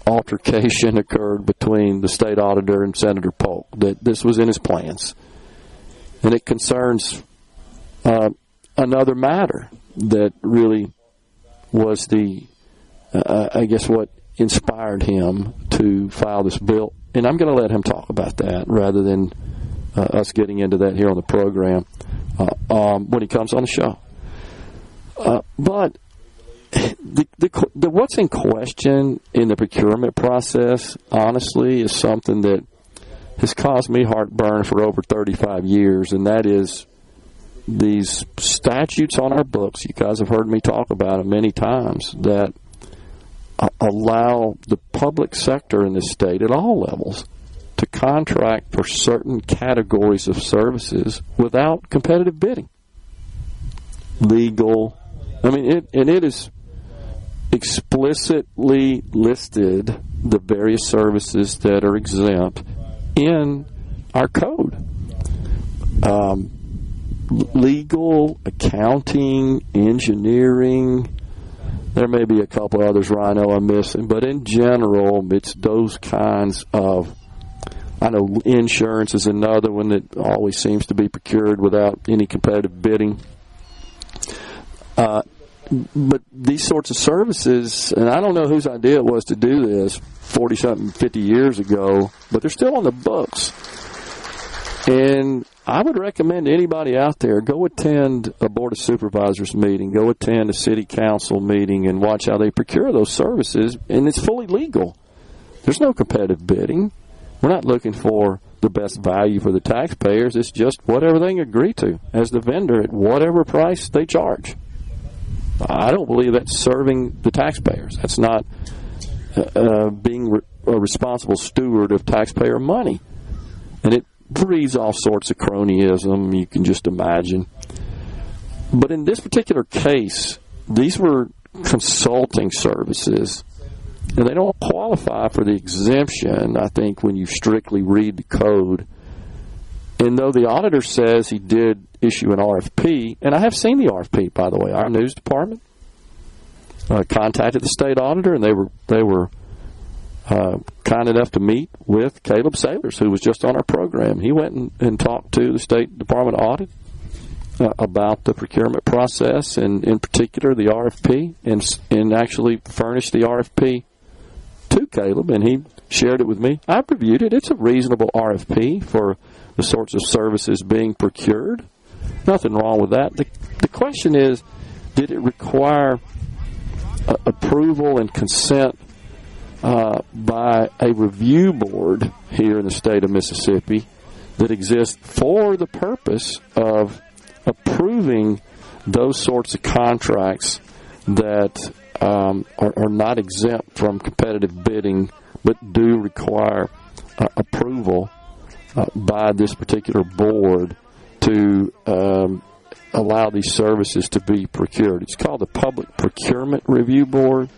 altercation occurred between the state auditor and Senator Polk, that this was in his plans. And it concerns another matter that really was I guess, what inspired him to file this bill. And I'm going to let him talk about that rather than us getting into that here on the program when he comes on the show. But what's in question in the procurement process, honestly, is something that has caused me heartburn for over 35 years, and that is these statutes on our books. You guys have heard me talk about them many times, that allow the public sector in this state at all levels to contract for certain categories of services without competitive bidding. Legal. I mean, it is explicitly listed the various services that are exempt in our code. Legal, accounting, engineering. There may be a couple others, Rhino, I'm missing, but in general, it's those kinds of. I know insurance is another one that always seems to be procured without any competitive bidding. But these sorts of services, and I don't know whose idea it was to do this 40-something, 50 years ago, but they're still on the books. And I would recommend anybody out there, go attend a Board of Supervisors meeting, go attend a City Council meeting, and watch how they procure those services, and it's fully legal. There's no competitive bidding. We're not looking for the best value for the taxpayers. It's just whatever they can agree to as the vendor at whatever price they charge. I don't believe that's serving the taxpayers. That's not being a responsible steward of taxpayer money. And it breeds all sorts of cronyism, you can just imagine. But in this particular case, these were consulting services, and they don't qualify for the exemption, I think, when you strictly read the code. And though the auditor says he did issue an RFP, and I have seen the RFP, by the way, our news department contacted the state auditor, and they were kind enough to meet with Caleb Sailors, who was just on our program. He went and talked to the State Department Audit about the procurement process, and in particular the RFP, and actually furnished the RFP to Caleb, and he shared it with me. I've reviewed it. It's a reasonable RFP for the sorts of services being procured. Nothing wrong with that. The question is, did it require approval and consent by a review board here in the state of Mississippi that exists for the purpose of approving those sorts of contracts that are not exempt from competitive bidding but do require approval by this particular board to allow these services to be procured. It's called the Public Procurement Review Board.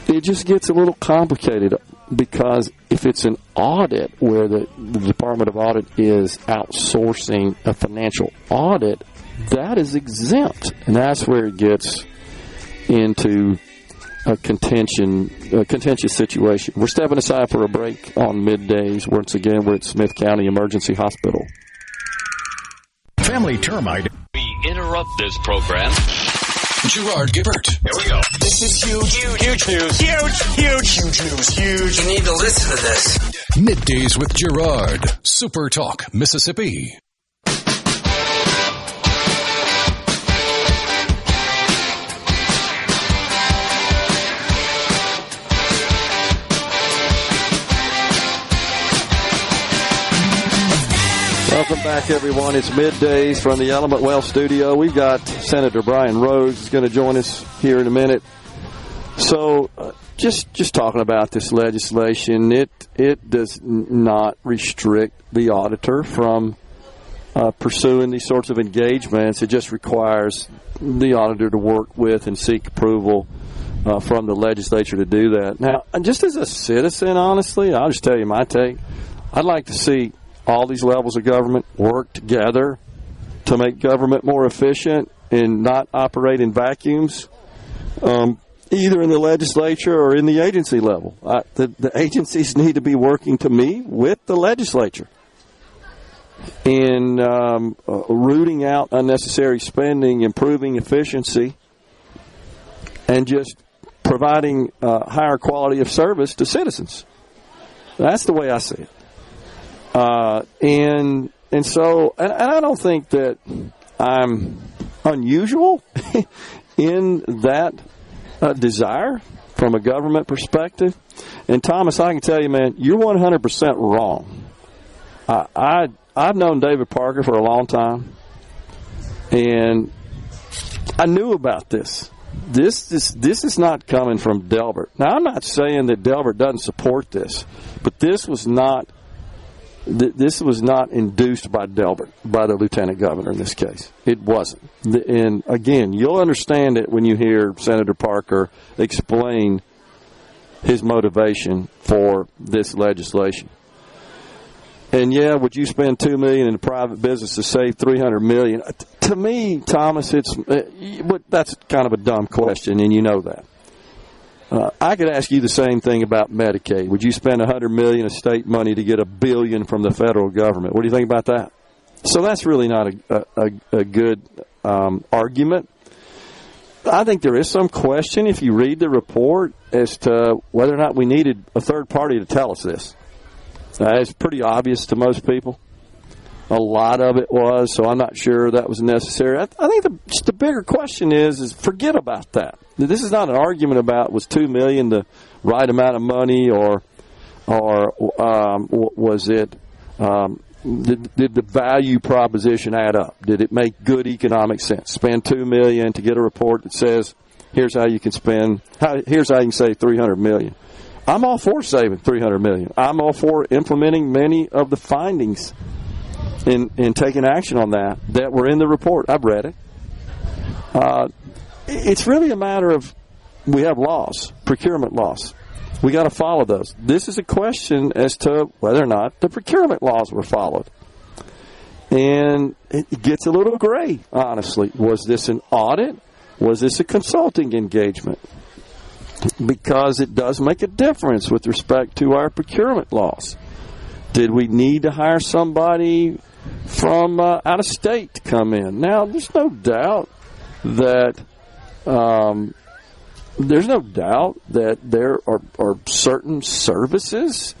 It just gets a little complicated because if it's an audit where the Department of Audit is outsourcing a financial audit, that is exempt. And that's where it gets into a contentious situation. We're stepping aside for a break on Middays. Once again, we're at Smith County Emergency Hospital. Family Termite. We interrupt this program. Gerard Gibert. Here we go. This is huge. Huge news. Huge news. Huge. You need to listen to this. Middays with Gerard. SuperTalk Mississippi. Welcome back, everyone. It's Middays from the Element Well studio. We've got Senator Brian Rhodes is going to join us here in a minute. So, just talking about this legislation, it does not restrict the auditor from pursuing these sorts of engagements. It just requires the auditor to work with and seek approval from the legislature to do that. Now, just as a citizen, honestly, I'll just tell you my take. I'd like to see all these levels of government work together to make government more efficient and not operate in vacuums, either in the legislature or in the agency level. The agencies need to be working, to me, with the legislature in rooting out unnecessary spending, improving efficiency, and just providing higher quality of service to citizens. That's the way I see it. And so I don't think that I'm unusual in that desire from a government perspective. And Thomas, I can tell you, man, you're 100% wrong. I've known David Parker for a long time, and I knew about this. This is not coming from Delbert. Now, I'm not saying that Delbert doesn't support this, but this was not induced by Delbert, by the lieutenant governor in this case. It wasn't. And again, you'll understand it when you hear Senator Parker explain his motivation for this legislation. And yeah, would you spend $2 million in a private business to save $300 million? To me, Thomas, that's kind of a dumb question, and you know that. I could ask you the same thing about Medicaid. Would you spend $100 million of state money to get $1 billion from the federal government? What do you think about that? So that's really not a good argument. I think there is some question, if you read the report, as to whether or not we needed a third party to tell us this. It's pretty obvious to most people. A lot of it was, so I'm not sure that was necessary. I think the bigger question is forget about that. This is not an argument about was $2 million the right amount of money, or was it did the value proposition add up? Did it make good economic sense? Spend $2 million to get a report that says here's how you can here's how you can save $300 million. I'm all for saving $300 million. I'm all for implementing many of the findings and taking action on that were in the report. I've read it. It's really a matter of, we have laws, procurement laws. We got to follow those. This is a question as to whether or not the procurement laws were followed. And it gets a little gray, honestly. Was this an audit? Was this a consulting engagement? Because it does make a difference with respect to our procurement laws. Did we need to hire somebody from out of state to come in? Now, there's no doubt that there are certain services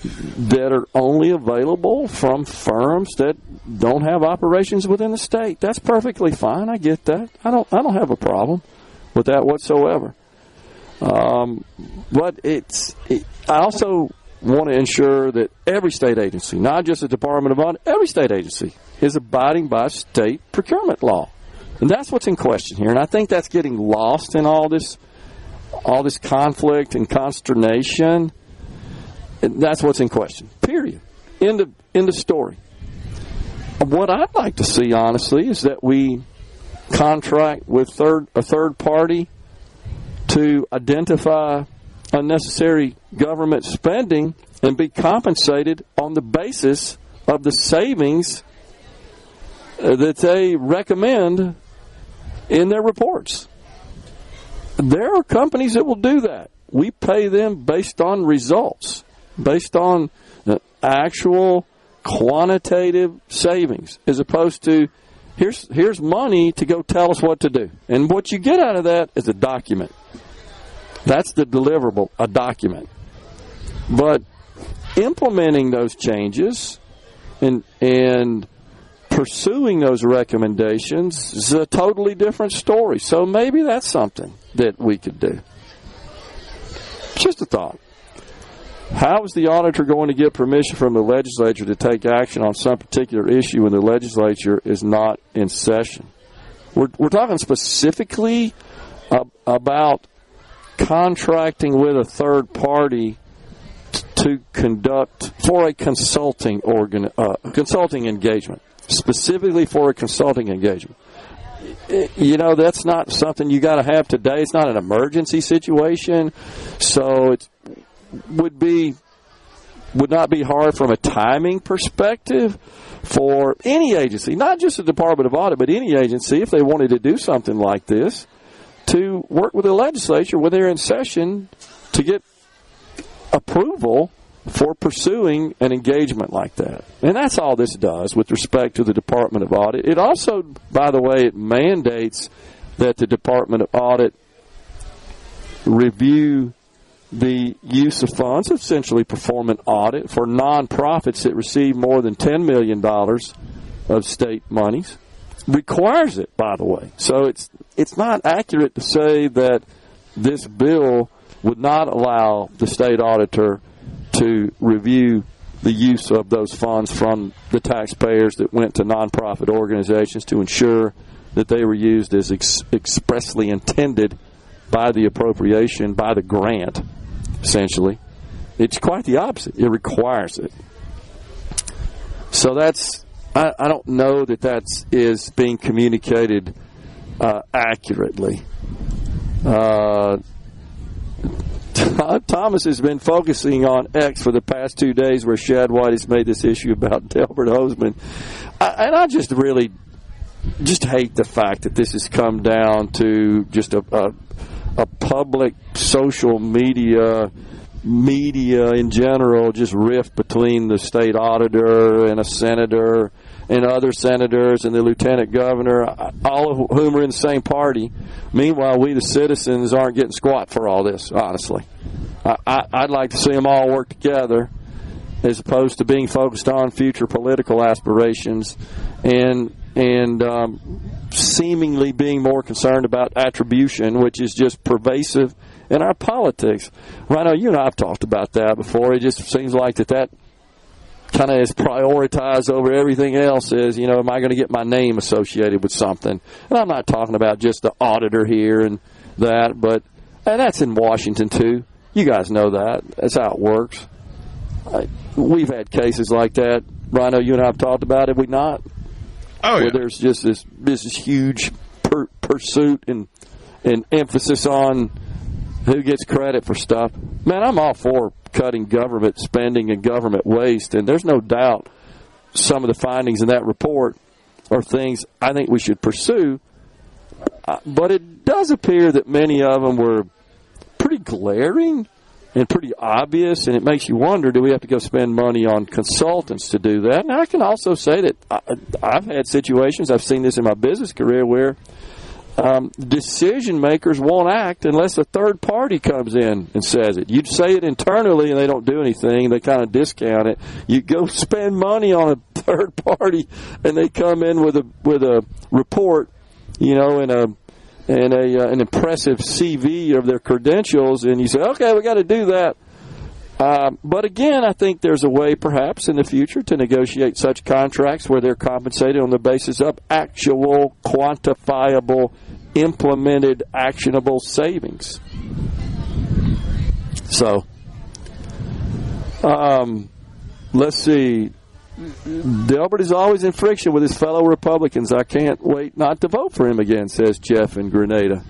that are only available from firms that don't have operations within the state. That's perfectly fine. I get that. I don't have a problem with that whatsoever. But I also want to ensure that every state agency, not just the Department of Audit, every state agency is abiding by state procurement law. And that's what's in question here. And I think that's getting lost in all this conflict and consternation. And that's what's in question. Period. End of story. What I'd like to see, honestly, is that we contract with a third party to identify unnecessary government spending and be compensated on the basis of the savings that they recommend in their reports. There are companies that will do that. We pay them based on results, based on actual quantitative savings, as opposed to here's money to go tell us what to do. And what you get out of that is a document. That's the deliverable, a document. But implementing those changes and pursuing those recommendations is a totally different story. So maybe that's something that we could do. Just a thought. How is the auditor going to get permission from the legislature to take action on some particular issue when the legislature is not in session? We're talking specifically about contracting with a third party to conduct for a consulting engagement, specifically for a consulting engagement. You know, that's not something you got to have today. It's not an emergency situation, so it would be would not be hard from a timing perspective for any agency, not just the Department of Audit, but any agency, if they wanted to do something like this, to work with the legislature when they're in session to get approval for pursuing an engagement like that. And that's all this does with respect to the Department of Audit. It also, by the way, it mandates that the Department of Audit review the use of funds, essentially perform an audit for nonprofits that receive more than $10 million of state monies. Requires it, by the way. So it's not accurate to say that this bill would not allow the state auditor to review the use of those funds from the taxpayers that went to nonprofit organizations to ensure that they were used as expressly intended by the appropriation, by the grant, essentially. It's quite the opposite. It requires it. So that's, I don't know that is being communicated accurately. Thomas has been focusing on X for the past 2 days where Shad White has made this issue about Delbert Hoseman. And I just really hate the fact that this has come down to just a public social media in general, just rift between the state auditor and a senator and other senators and the lieutenant governor, all of whom are in the same party. Meanwhile, we the citizens aren't getting squat for all this, honestly. I'd like to see them all work together as opposed to being focused on future political aspirations and seemingly being more concerned about attribution, which is just pervasive in our politics. Rhino, you and I have talked about that before. It just seems like that kind of is prioritized over everything else. Is, am I going to get my name associated with something? And I'm not talking about just the auditor here and that, but that's in Washington too. You guys know that. That's how it works. We've had cases like that. Rhino, you and I have talked about it. Have we not? Oh, yeah. Where there's just this huge pursuit and emphasis on who gets credit for stuff. Man, I'm all for cutting government spending and government waste, and there's no doubt some of the findings in that report are things I think we should pursue. But it does appear that many of them were pretty glaring and pretty obvious, and it makes you wonder, do we have to go spend money on consultants to do that? Now, I can also say that I've had situations, I've seen this in my business career, where decision makers won't act unless a third party comes in and says it. You'd say it internally and they don't do anything. They kind of discount it. You go spend money on a third party and they come in with a report, and an impressive CV of their credentials, and you say, okay, we got to do that. But again, I think there's a way perhaps in the future to negotiate such contracts where they're compensated on the basis of actual, quantifiable, implemented, actionable savings. So, let's see. Delbert is always in friction with his fellow Republicans. I can't wait not to vote for him again, says Jeff in Grenada.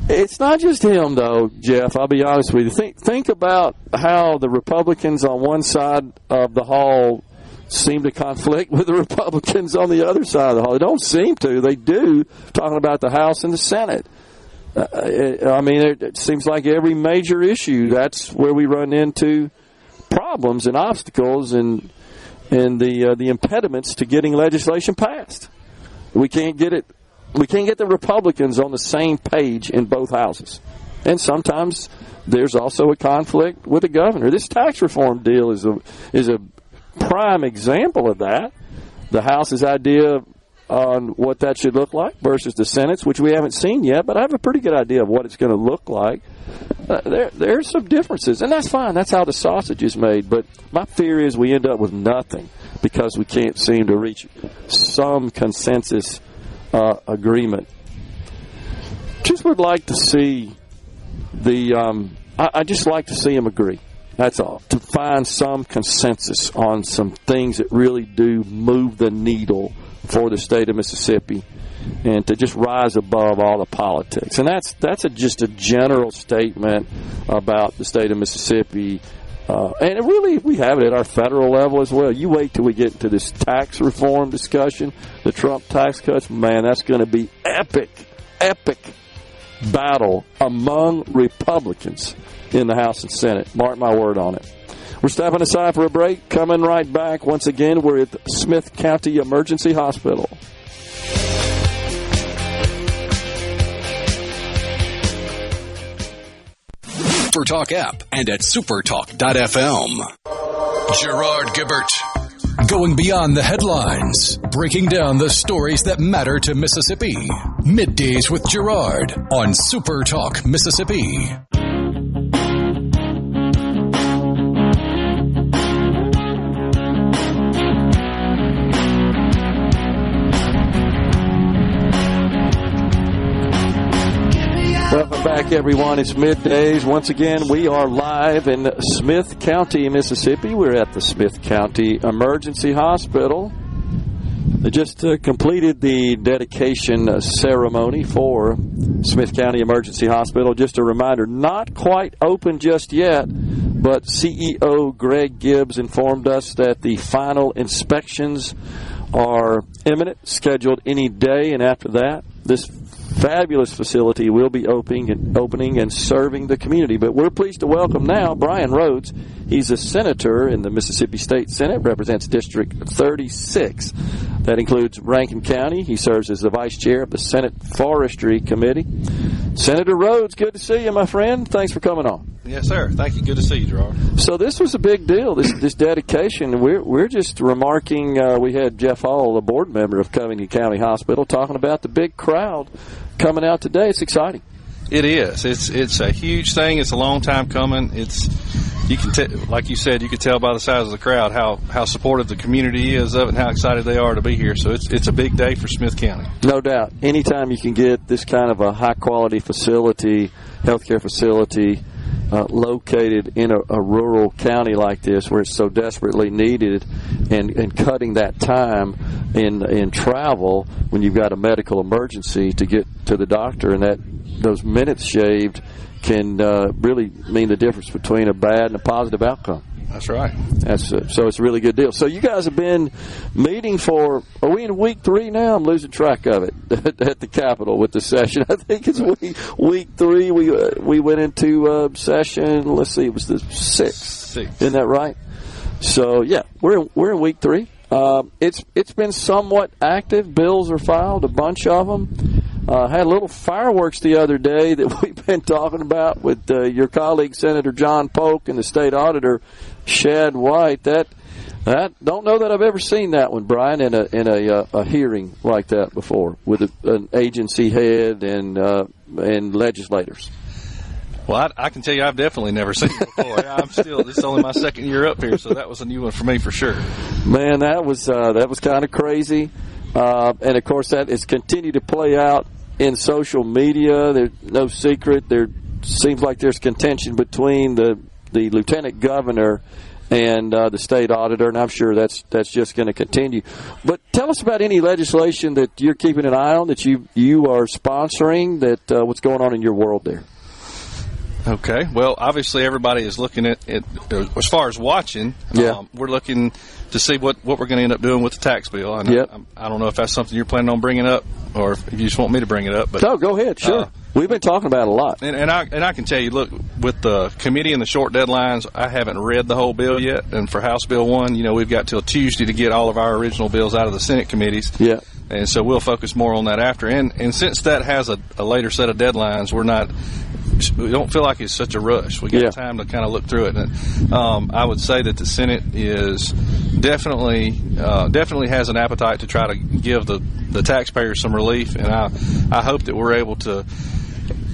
It's not just him, though, Jeff. I'll be honest with you. Think about how the Republicans on one side of the hall seem to conflict with the Republicans on the other side of the hall. They don't seem to. They do, talking about the House and the Senate. It seems like every major issue, that's where we run into problems and obstacles and the impediments to getting legislation passed. We can't get it. We can't get the Republicans on the same page in both houses. And sometimes there's also a conflict with the governor. This tax reform deal is a prime example of that. The House's idea on what that should look like versus the Senate's, which we haven't seen yet, but I have a pretty good idea of what it's going to look like. There's some differences, and that's fine. That's how the sausage is made. But my fear is we end up with nothing because we can't seem to reach some consensus agreement. Just would like to see I just like to see them agree. That's all. To find some consensus on some things that really do move the needle for the state of Mississippi, and to just rise above all the politics. And that's just a general statement about the state of Mississippi And really, we have it at our federal level as well. You wait till we get into this tax reform discussion, the Trump tax cuts. Man, that's going to be epic battle among Republicans in the House and Senate. Mark my word on it. We're stepping aside for a break. Coming right back. Once again, we're at the Smith County Emergency Hospital. SuperTalk app and at supertalk.fm. Gerard Gibert. Going beyond the headlines, breaking down the stories that matter to Mississippi. Middays with Gerard on SuperTalk Mississippi. Welcome back, everyone. It's Middays. Once again, we are live in Smith County, Mississippi. We're at the Smith County Emergency Hospital. They just completed the dedication ceremony for Smith County Emergency Hospital. Just a reminder, not quite open just yet, but CEO Greg Gibbs informed us that the final inspections are imminent, scheduled any day, and after that, this fabulous facility will be opening and serving the community. But we're pleased to welcome now Brian Rhodes. He's a senator in the Mississippi State Senate, represents District 36. That includes Rankin County. He serves as the vice chair of the Senate Forestry Committee. Senator Rhodes, good to see you, my friend. Thanks for coming on. Yes, sir. Thank you. Good to see you, Gerard. So this was a big deal, this dedication. We're just remarking, we had Jeff Hall, a board member of Covington County Hospital, talking about the big crowd coming out today. It's exciting. It is. It's a huge thing. It's a long time coming. You can like you said, you could tell by the size of the crowd how supportive the community is of it and how excited they are to be here. So it's a big day for Smith County. No doubt. Anytime you can get this kind of a high quality facility, healthcare facility, located in a rural county like this where it's so desperately needed, and cutting that time in travel when you've got a medical emergency to get to the doctor, and those minutes shaved can really mean the difference between a bad and a positive outcome. That's right. So it's a really good deal. So you guys have been meeting are we in week 3 now? I'm losing track of it at the Capitol with the session. I think it's week 3. We went into session. Let's see, it was the 6th. Isn't that right? So yeah, we're in week 3. It's been somewhat active. Bills are filed, a bunch of them. Had a little fireworks the other day that we've been talking about with your colleague Senator John Polk and the state auditor Shad White. That don't know that I've ever seen that one, Brian, in a hearing like that before with an agency head and legislators. Well, I can tell you I've definitely never seen it before. This is only my second year up here, so that was a new one for me for sure. Man, that was kind of crazy. And, of course, that has continued to play out in social media. There's no secret. There seems like there's contention between the lieutenant governor and the state auditor, and I'm sure that's just going to continue. But tell us about any legislation that you're keeping an eye on, that you are sponsoring, what's going on in your world there. Okay. Well, obviously everybody is looking at as far as watching. Yeah. We're looking to see what we're going to end up doing with the tax bill. And yep. I don't know if that's something you're planning on bringing up, or if you just want me to bring it up. But no, go ahead. Sure. We've been talking about it a lot. And I can tell you, look, with the committee and the short deadlines, I haven't read the whole bill yet. And for House Bill 1, we've got till Tuesday to get all of our original bills out of the Senate committees. Yeah. And so we'll focus more on that after. And since that has a later set of deadlines, we don't feel like it's such a rush. We got time to kind of look through it. And I would say that the Senate is definitely has an appetite to try to give the taxpayers some relief. And I hope that we're able to.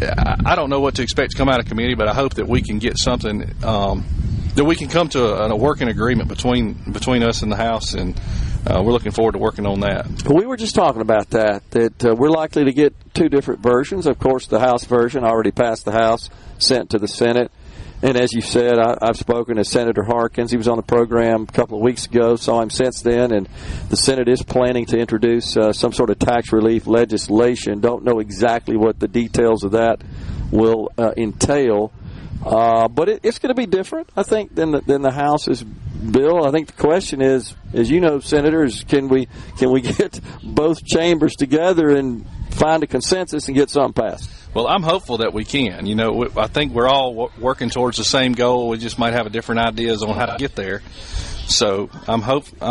I don't know what to expect to come out of committee, but I hope that we can get something that we can come to a working agreement between us and the House, and we're looking forward to working on that. We were just talking about that we're likely to get 2 different versions. Of course, the House version already passed the House, sent to the Senate. And as you said, I've spoken to Senator Harkins. He was on the program a couple of weeks ago, saw him since then, and the Senate is planning to introduce some sort of tax relief legislation. Don't know exactly what the details of that will entail, But it's going to be different, I think, than the House's bill. I think the question is, as you know, senators, can we get both chambers together and find a consensus and get something passed? Well, I'm hopeful that we can. You know, I think we're all working towards the same goal. We just might have different ideas on how to get there. So I'm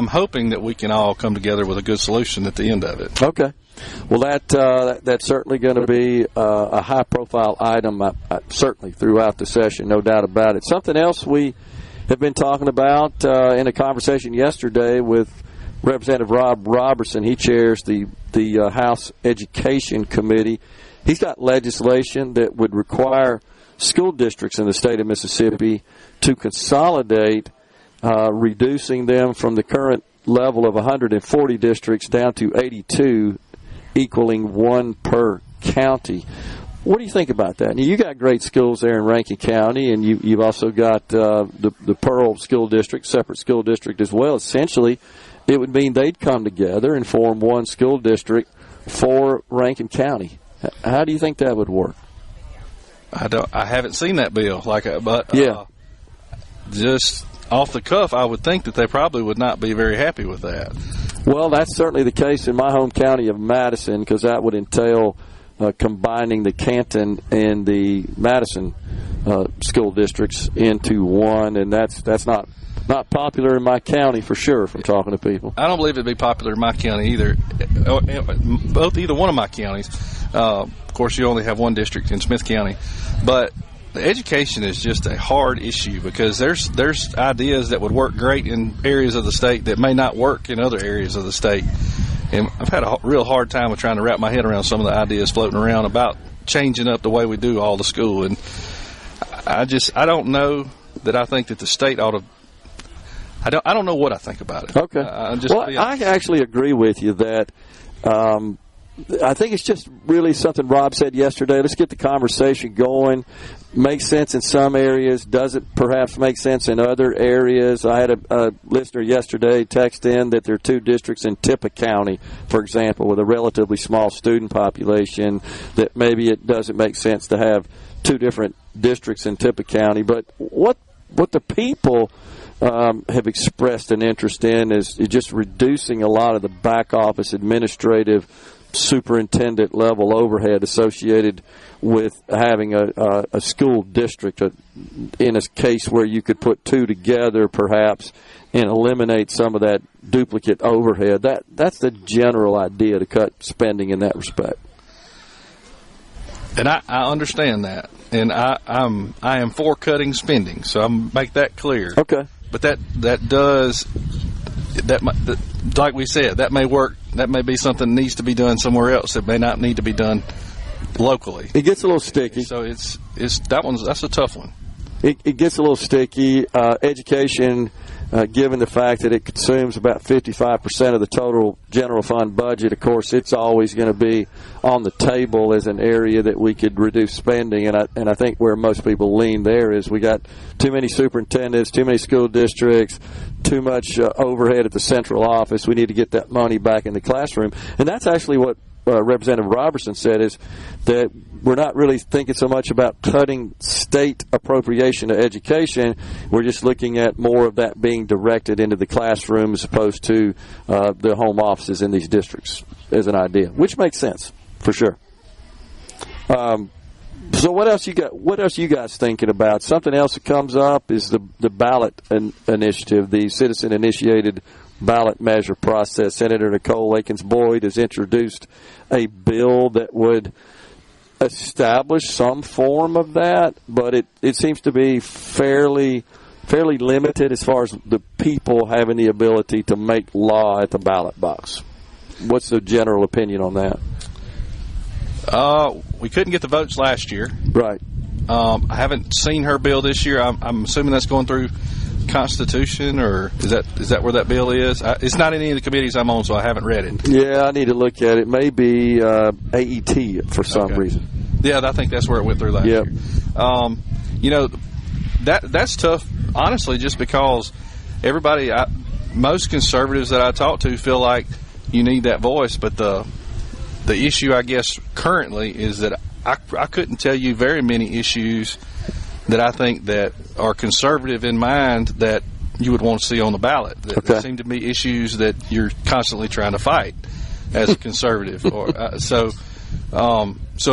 hoping that we can all come together with a good solution at the end of it. Okay. Well, that's certainly going to be a high-profile item, certainly throughout the session, no doubt about it. Something else we have been talking about in a conversation yesterday with Representative Rob Robertson. He chairs the House Education Committee. He's got legislation that would require school districts in the state of Mississippi to consolidate, reducing them from the current level of 140 districts down to 82, equaling one per county. What do you think about that? Now, you got great schools there in Rankin County, and you've also got the Pearl School District, separate school district as well. Essentially, it would mean they'd come together and form one school district for Rankin County. How do you think that would work? I haven't seen that bill, just off the cuff, I would think that they probably would not be very happy with that. Well, that's certainly the case in my home county of Madison, because that would entail combining the Canton and the Madison school districts into one, and that's not popular in my county for sure, from talking to people. I don't believe it'd be popular in my county either. Either one of my counties. Of course, you only have one district in Smith County, but the education is just a hard issue because there's ideas that would work great in areas of the state that may not work in other areas of the state. And I've had a real hard time with trying to wrap my head around some of the ideas floating around about changing up the way we do all the school. And I don't know that I think that the state ought to. I don't know what I think about it. Okay. I actually agree with you that I think it's just really something Rob said yesterday. Let's get the conversation going. Makes sense in some areas. Does it perhaps make sense in other areas? I had a listener yesterday text in that there are two districts in Tippah County, for example, with a relatively small student population, that maybe it doesn't make sense to have two different districts in Tippah County. But what the people have expressed an interest in is just reducing a lot of the back office administrative superintendent level overhead associated with having a school district in a case where you could put two together perhaps and eliminate some of that duplicate overhead. That's the general idea, to cut spending in that respect. And I understand that, and I am for cutting spending, so I'll make that clear. Okay. But like we said, that may work. That may be something that needs to be done somewhere else. It may not need to be done locally. It gets a little sticky. So that's a tough one. It gets a little sticky. Education, given the fact that it consumes about 55% of the total general fund budget, of course, it's always going to be on the table as an area that we could reduce spending. And I think where most people lean there is we got too many superintendents, too many school districts, too much overhead at the central office. We need to get that money back in the classroom. And that's actually what Representative Robertson said, is that we're not really thinking so much about cutting state appropriation to education. We're just looking at more of that being directed into the classroom as opposed to the home offices in these districts as an idea, which makes sense for sure. So what else you got? What else you guys thinking about? Something else that comes up is the ballot initiative, the citizen-initiated ballot measure process. Senator Nicole Akins-Boyd has introduced a bill that would establish some form of that, but it seems to be fairly limited as far as the people having the ability to make law at the ballot box. What's the general opinion on that? We couldn't get the votes last year. Right. I haven't seen her bill this year. I'm assuming that's going through Constitution, or is that where that bill is? It's not in any of the committees I'm on, so I haven't read it. Yeah, I need to look at it. Maybe AET for some reason. Yeah, I think that's where it went through last year. That's tough, honestly, just because most conservatives that I talk to feel like you need that voice, but the issue, I guess, currently is that I couldn't tell you very many issues that I think that are conservative in mind that you would want to see on the ballot. There seem to be issues that you're constantly trying to fight as a conservative. So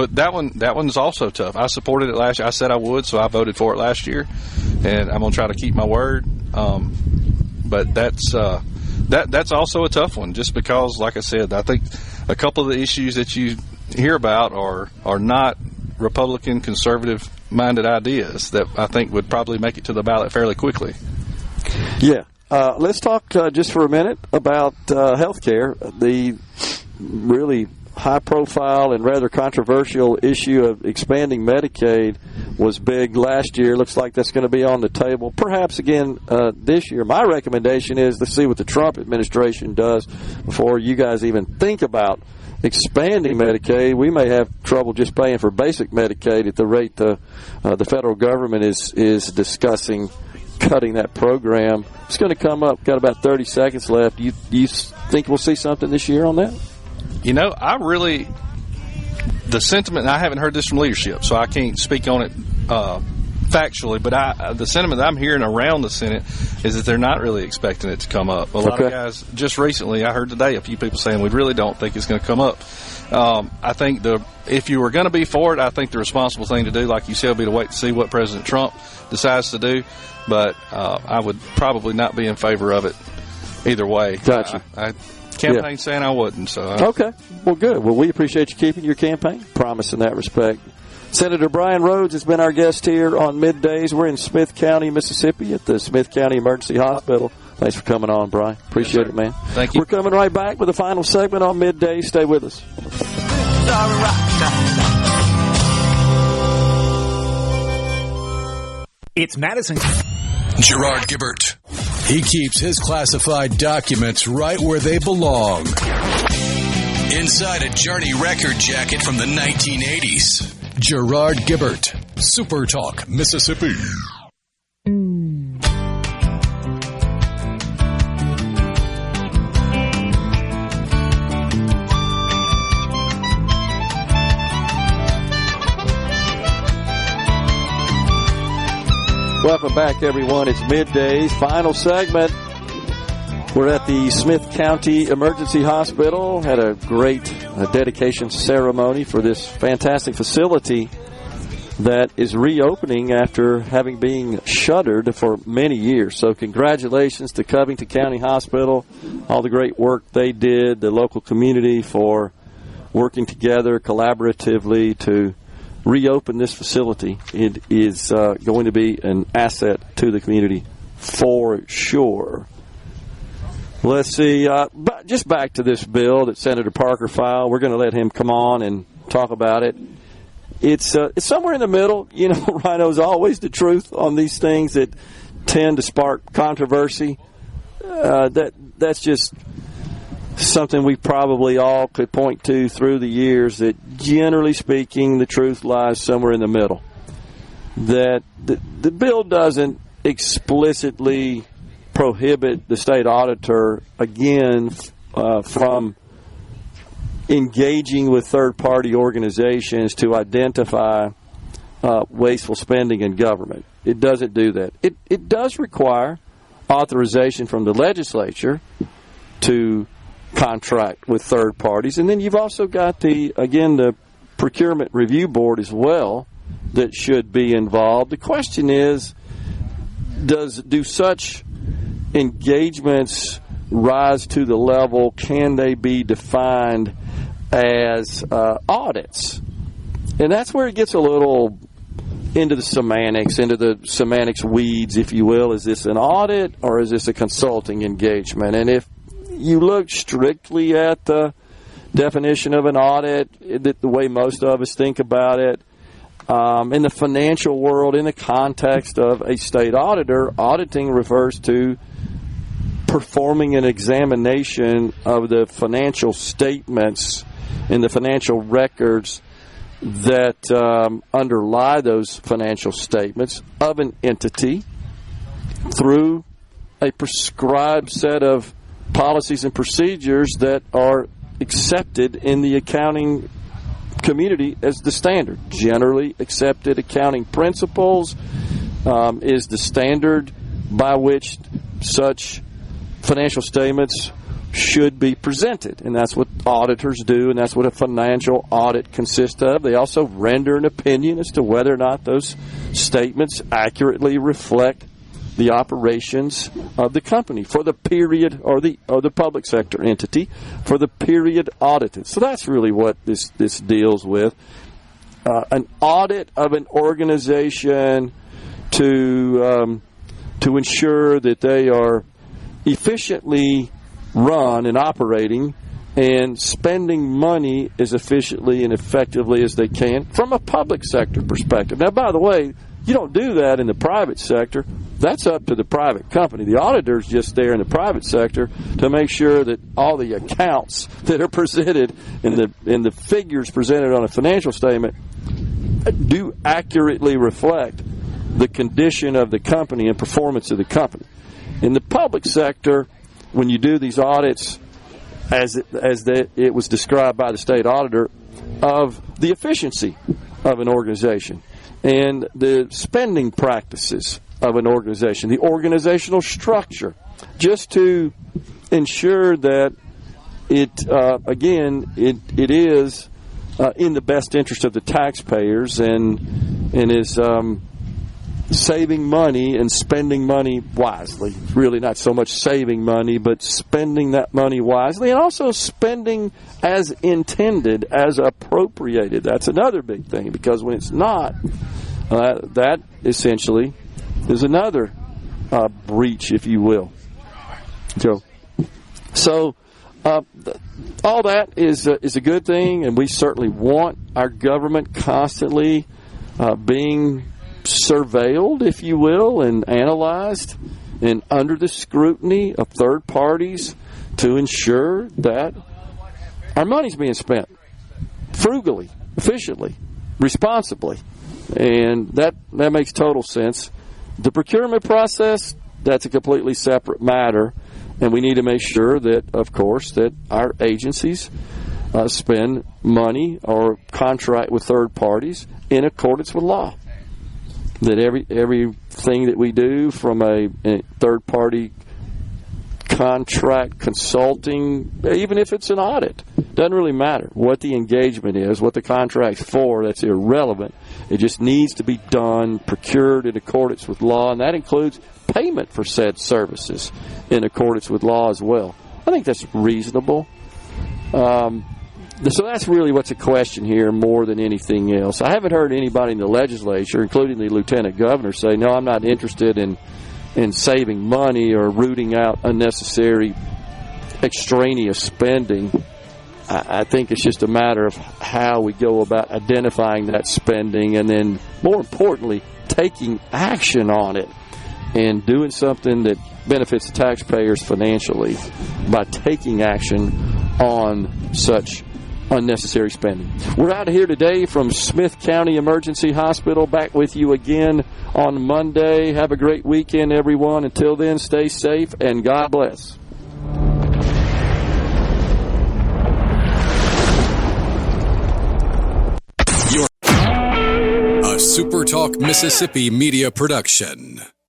that one's also tough. I supported it last year. I said I would, so I voted for it last year, and I'm going to try to keep my word. But that's also a tough one, just because, like I said, I think a couple of the issues that you hear about are not Republican conservative-minded ideas that I think would probably make it to the ballot fairly quickly. Yeah. Let's talk just for a minute about health care. The really high-profile and rather controversial issue of expanding Medicaid was big last year. Looks like that's going to be on the table perhaps again this year. My recommendation is to see what the Trump administration does before you guys even think about expanding Medicaid. We may have trouble just paying for basic Medicaid at the rate the federal government is discussing cutting that program. It's going to come up. Got about 30 seconds left. You think we'll see something this year on that? You know, the sentiment, I haven't heard this from leadership, so I can't speak on it factually, but the sentiment that I'm hearing around the Senate is that they're not really expecting it to come up. A lot of guys, just recently, I heard today a few people saying we really don't think it's going to come up. I think if you were going to be for it, I think the responsible thing to do, like you said, would be to wait to see what President Trump decides to do, but I would probably not be in favor of it either way. Gotcha. I campaign saying I wouldn't. So okay. Well, good. Well, we appreciate you keeping your campaign promise in that respect. Senator Brian Rhodes has been our guest here on Middays. We're in Smith County, Mississippi at the Smith County Emergency Hospital. Thanks for coming on, Brian. Appreciate it, man. Thank you. We're coming right back with the final segment on Middays. Stay with us. It's Madison. Gerard Gibert. He keeps his classified documents right where they belong. Inside a Journey record jacket from the 1980s. Gerard Gibert. SuperTalk Mississippi. Welcome back, everyone. It's Middays. Final segment. We're at the Smith County Emergency Hospital. Had a great dedication ceremony for this fantastic facility that is reopening after having been shuttered for many years. So congratulations to Covington County Hospital, all the great work they did, the local community for working together collaboratively to reopen this facility. It is going to be an asset to the community for sure. Let's see. Just back to this bill that Senator Parker filed. We're going to let him come on and talk about it. It's somewhere in the middle. You know, Rhino's always the truth on these things that tend to spark controversy. That's just something we probably all could point to through the years, that generally speaking, the truth lies somewhere in the middle. That the bill doesn't explicitly prohibit the state auditor, again, from engaging with third-party organizations to identify wasteful spending in government. It doesn't do that. It does require authorization from the legislature to contract with third parties. And then you've also got the Procurement Review Board as well that should be involved. The question is, do such engagements rise to the level, can they be defined as audits? And that's where it gets a little into the semantics weeds, if you will. Is this an audit or is this a consulting engagement? And if you look strictly at the definition of an audit, the way most of us think about it, in the financial world, in the context of a state auditor, auditing refers to performing an examination of the financial statements and the financial records that underlie those financial statements of an entity through a prescribed set of policies and procedures that are accepted in the accounting community as the standard. Generally accepted accounting principles is the standard by which such financial statements should be presented. And that's what auditors do, and that's what a financial audit consists of. They also render an opinion as to whether or not those statements accurately reflect the operations of the company for the period, or the public sector entity for the period audited. So that's really what this deals with. An audit of an organization to ensure that they are efficiently run and operating and spending money as efficiently and effectively as they can from a public sector perspective. Now, by the way, you don't do that in the private sector. That's up to the private company. The auditor's just there in the private sector to make sure that all the accounts that are presented in the figures presented on a financial statement do accurately reflect the condition of the company and performance of the company. In the public sector, when you do these audits, as it was described by the state auditor, of the efficiency of an organization and the spending practices of an organization, the organizational structure, just to ensure that it is in the best interest of the taxpayers and is saving money and spending money wisely. Really not so much saving money, but spending that money wisely, and also spending as intended, as appropriated. That's another big thing, because when it's not, that essentially is another breach, if you will. So all that is a good thing, and we certainly want our government constantly being surveilled, if you will, and analyzed and under the scrutiny of third parties to ensure that our money's being spent frugally, efficiently, responsibly. And that makes total sense. The procurement process, that's a completely separate matter, and we need to make sure that, of course, that our agencies spend money or contract with third parties in accordance with law. That everything that we do from a third-party contract consulting, even if it's an audit, doesn't really matter what the engagement is, what the contract's for. That's irrelevant. It just needs to be done, procured in accordance with law, and that includes payment for said services in accordance with law as well. I think that's reasonable. So that's really what's a question here more than anything else. I haven't heard anybody in the legislature, including the lieutenant governor, say, no, I'm not interested in saving money or rooting out unnecessary extraneous spending. I think it's just a matter of how we go about identifying that spending and then, more importantly, taking action on it and doing something that benefits the taxpayers financially by taking action on such unnecessary spending. We're out of here today from Smith County Emergency Hospital. Back with you again on Monday. Have a great weekend, everyone. Until then, stay safe and God bless. A SuperTalk Mississippi Media production.